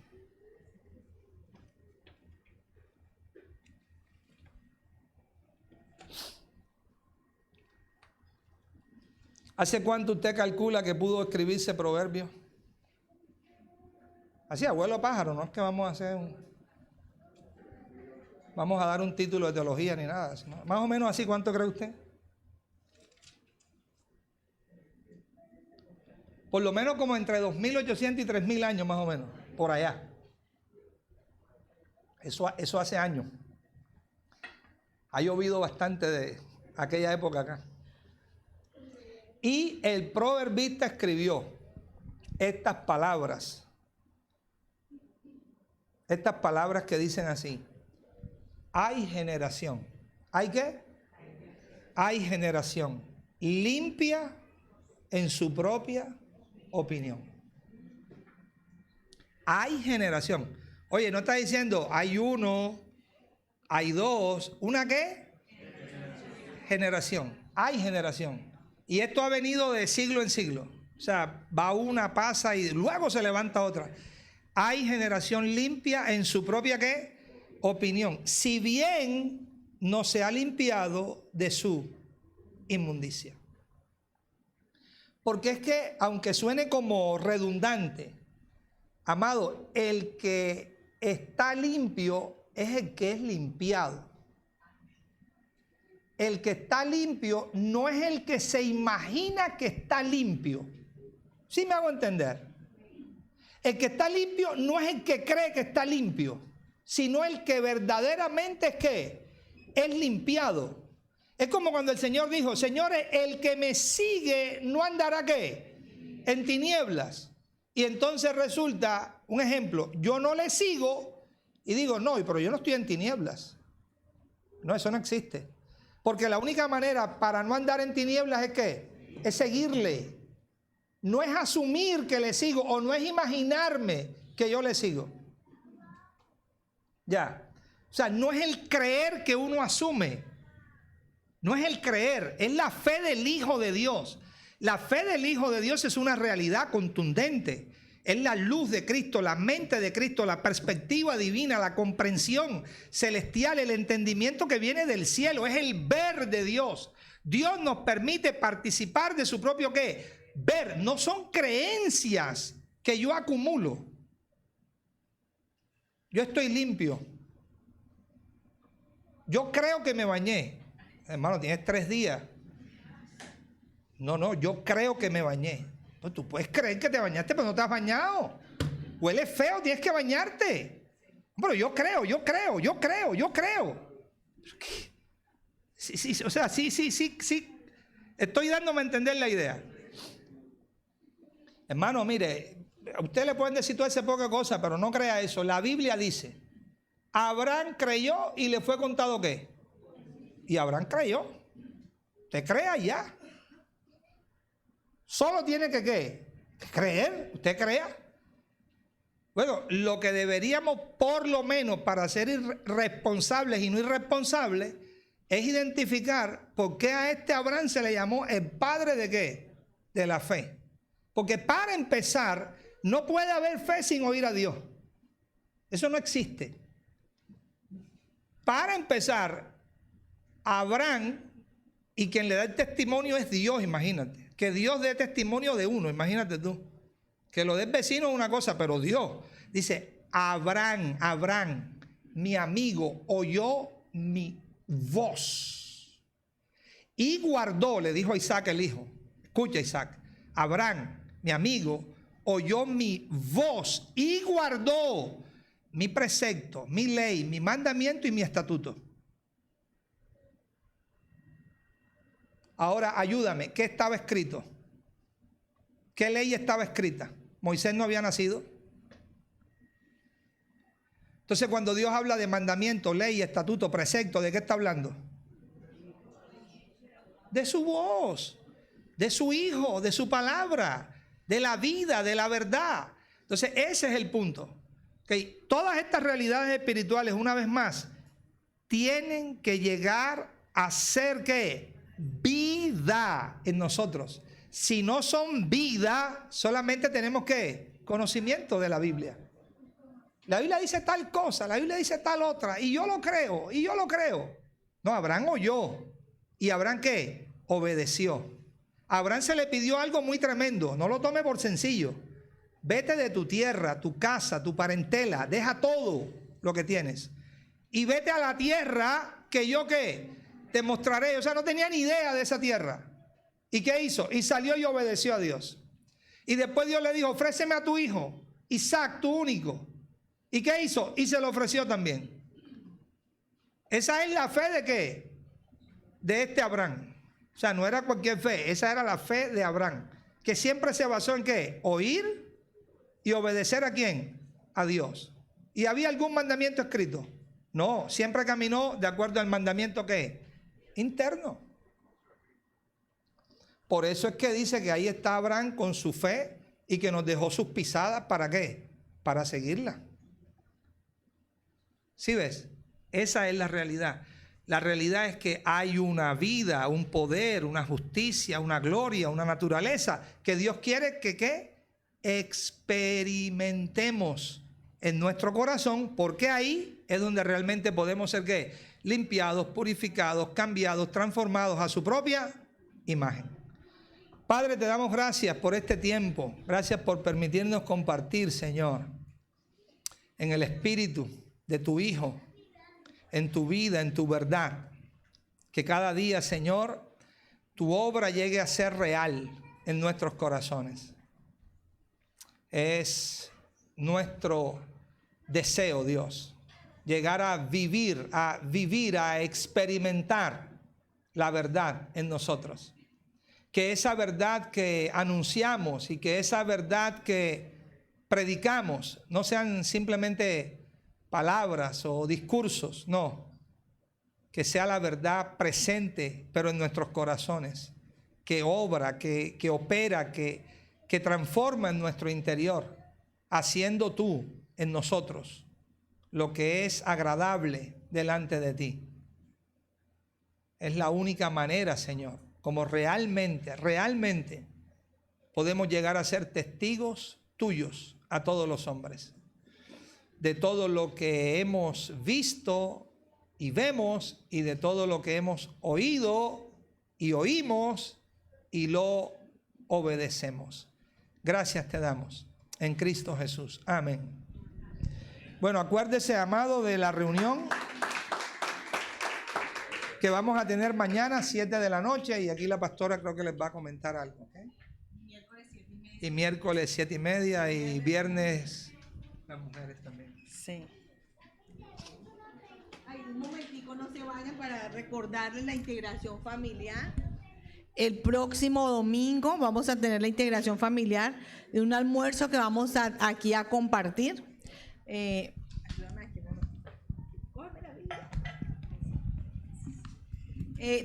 ¿Hace cuánto usted calcula que pudo escribirse Proverbios? Así, abuelo pájaro, no es que vamos a dar un título de teología ni nada. ¿No? Más o menos así, ¿cuánto cree usted? Por lo menos como entre 2.800 y 3.000 años más o menos, por allá. Eso hace años. Ha llovido bastante de aquella época acá. Y el proverbista escribió estas palabras que dicen así: hay generación. ¿Hay qué? Hay generación limpia en su propia opinión. Hay generación. Oye, no está diciendo hay uno, hay dos. ¿Una qué? Generación. Hay generación. Y esto ha venido de siglo en siglo. O sea, va una, pasa y luego se levanta otra. Hay generación limpia en su propia ¿qué? Opinión. Si bien no se ha limpiado de su inmundicia. Porque es que, aunque suene como redundante, amado, el que está limpio es el que es limpiado. El que está limpio no es el que se imagina que está limpio. ¿Sí me hago entender? El que está limpio no es el que cree que está limpio, sino el que verdaderamente es ¿qué? Es limpiado. Es como cuando el Señor dijo: señores, el que me sigue no andará ¿qué? En tinieblas. Y entonces resulta, un ejemplo, yo no le sigo y digo: no, pero yo no estoy en tinieblas. No, eso no existe. Porque la única manera para no andar en tinieblas es ¿qué? Es seguirle. No es asumir que le sigo, o no es imaginarme que yo le sigo. Ya. O sea, no es el creer que uno asume. No es el creer, es la fe del Hijo de Dios. La fe del Hijo de Dios es una realidad contundente. Es la luz de Cristo, la mente de Cristo, la perspectiva divina, la comprensión celestial, el entendimiento que viene del cielo. Es el ver de Dios. Dios nos permite participar de su propio ¿qué? Ver. No son creencias que yo acumulo. Yo estoy limpio. Yo creo que me bañé. Hermano, tienes 3 días. No, yo creo que me bañé. Pues tú puedes creer que te bañaste, pero no te has bañado. Huele feo, tienes que bañarte. Pero yo creo. Sí, o sea, sí. Estoy dándome a entender la idea. Hermano, mire, a usted le pueden decir toda esa poca cosa, pero no crea eso. La Biblia dice: Abraham creyó y le fue contado ¿qué? Y Abraham creyó. Usted crea ya. Solo tiene que ¿qué? Creer. Usted crea. Bueno, lo que deberíamos por lo menos para ser responsables y no irresponsables es identificar por qué a este Abraham se le llamó el padre de ¿qué? De la fe. Porque para empezar, no puede haber fe sin oír a Dios. Eso no existe. Para empezar, Abraham, y quien le da el testimonio es Dios, imagínate. Que Dios dé testimonio de uno, imagínate tú. Que lo dé el vecino es una cosa, pero Dios dice, Abraham, mi amigo, oyó mi voz y guardó, le dijo a Isaac el hijo. Escucha, Isaac, Abraham, mi amigo, oyó mi voz y guardó mi precepto, mi ley, mi mandamiento y mi estatuto. Ahora ayúdame, ¿qué estaba escrito? ¿Qué ley estaba escrita? Moisés no había nacido. Entonces, cuando Dios habla de mandamiento, ley, estatuto, precepto, ¿de qué está hablando? De su voz, de su Hijo, de su palabra, de la vida, de la verdad. Entonces, ese es el punto. Okay. Todas estas realidades espirituales, una vez más, tienen que llegar a ser ¿qué? Vida en nosotros. Si no son vida, solamente tenemos ¿qué? Conocimiento de la Biblia. La Biblia dice tal cosa, la Biblia dice tal otra, y yo lo creo, y yo lo creo. No, Abraham oyó. ¿Y Abraham qué? Obedeció. A Abraham se le pidió algo muy tremendo. No lo tome por sencillo. Vete de tu tierra, tu casa, tu parentela, deja todo lo que tienes. Y vete a la tierra que yo ¿qué? Te mostraré. O sea, no tenía ni idea de esa tierra. ¿Y qué hizo? Y salió y obedeció a Dios. Y después Dios le dijo, ofréceme a tu hijo, Isaac, tu único. ¿Y qué hizo? Y se lo ofreció también. Esa es la fe de ¿qué? De este Abraham. O sea, no era cualquier fe, esa era la fe de Abraham. Que siempre se basó en ¿qué? Oír y obedecer ¿a quién? A Dios. ¿Y había algún mandamiento escrito? No, siempre caminó de acuerdo al mandamiento ¿qué? Interno. Por eso es que dice que ahí está Abraham con su fe y que nos dejó sus pisadas. ¿Para qué? Para seguirla. ¿Sí ves? Esa es la realidad. La realidad es que hay una vida, un poder, una justicia, una gloria, una naturaleza que Dios quiere que ¿qué? Experimentemos en nuestro corazón, porque ahí es donde realmente podemos ser ¿qué? Limpiados, purificados, cambiados, transformados a su propia imagen. Padre, te damos gracias por este tiempo. Gracias por permitirnos compartir, Señor, en el espíritu de tu Hijo, en tu vida, en tu verdad. Que cada día, Señor, tu obra llegue a ser real en nuestros corazones. Es nuestro deseo, Dios, llegar a vivir, a experimentar la verdad en nosotros. Que esa verdad que anunciamos y que esa verdad que predicamos no sean simplemente palabras o discursos, no. Que sea la verdad presente, pero en nuestros corazones. Que obra, que opera, que transforma en nuestro interior, haciendo tú en nosotros lo que es agradable delante de ti. Es la única manera, Señor, como realmente podemos llegar a ser testigos tuyos a todos los hombres. De todo lo que hemos visto y vemos y de todo lo que hemos oído y oímos y lo obedecemos. Gracias te damos en Cristo Jesús. Amén. Bueno, acuérdese, amado, de la reunión que vamos a tener mañana 7 de la noche y aquí la pastora creo que les va a comentar algo. ¿Okay? Y miércoles 7:30 y viernes las mujeres también. Sí. Ay, un momentico, no se vayan para recordarles la integración familiar. El próximo domingo vamos a tener la integración familiar de un almuerzo que vamos aquí a compartir.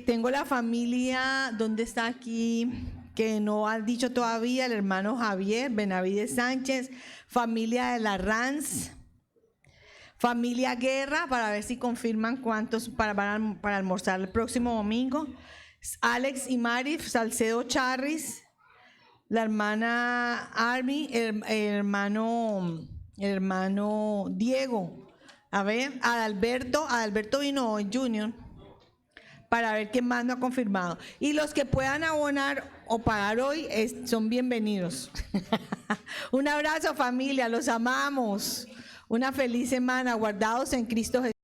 Tengo la familia, ¿dónde está aquí? que no han dicho todavía, el hermano Javier Benavides Sánchez, familia de la Ranz, familia Guerra, para ver si confirman cuántos para almorzar el próximo domingo. Alex y Mari Salcedo Charris, la hermana Army, el hermano Diego. A ver, Adalberto vino hoy, Junior, para ver quién más no ha confirmado. Y los que puedan abonar o pagar hoy son bienvenidos. Un abrazo, familia, los amamos. Una feliz semana, guardados en Cristo Jesús.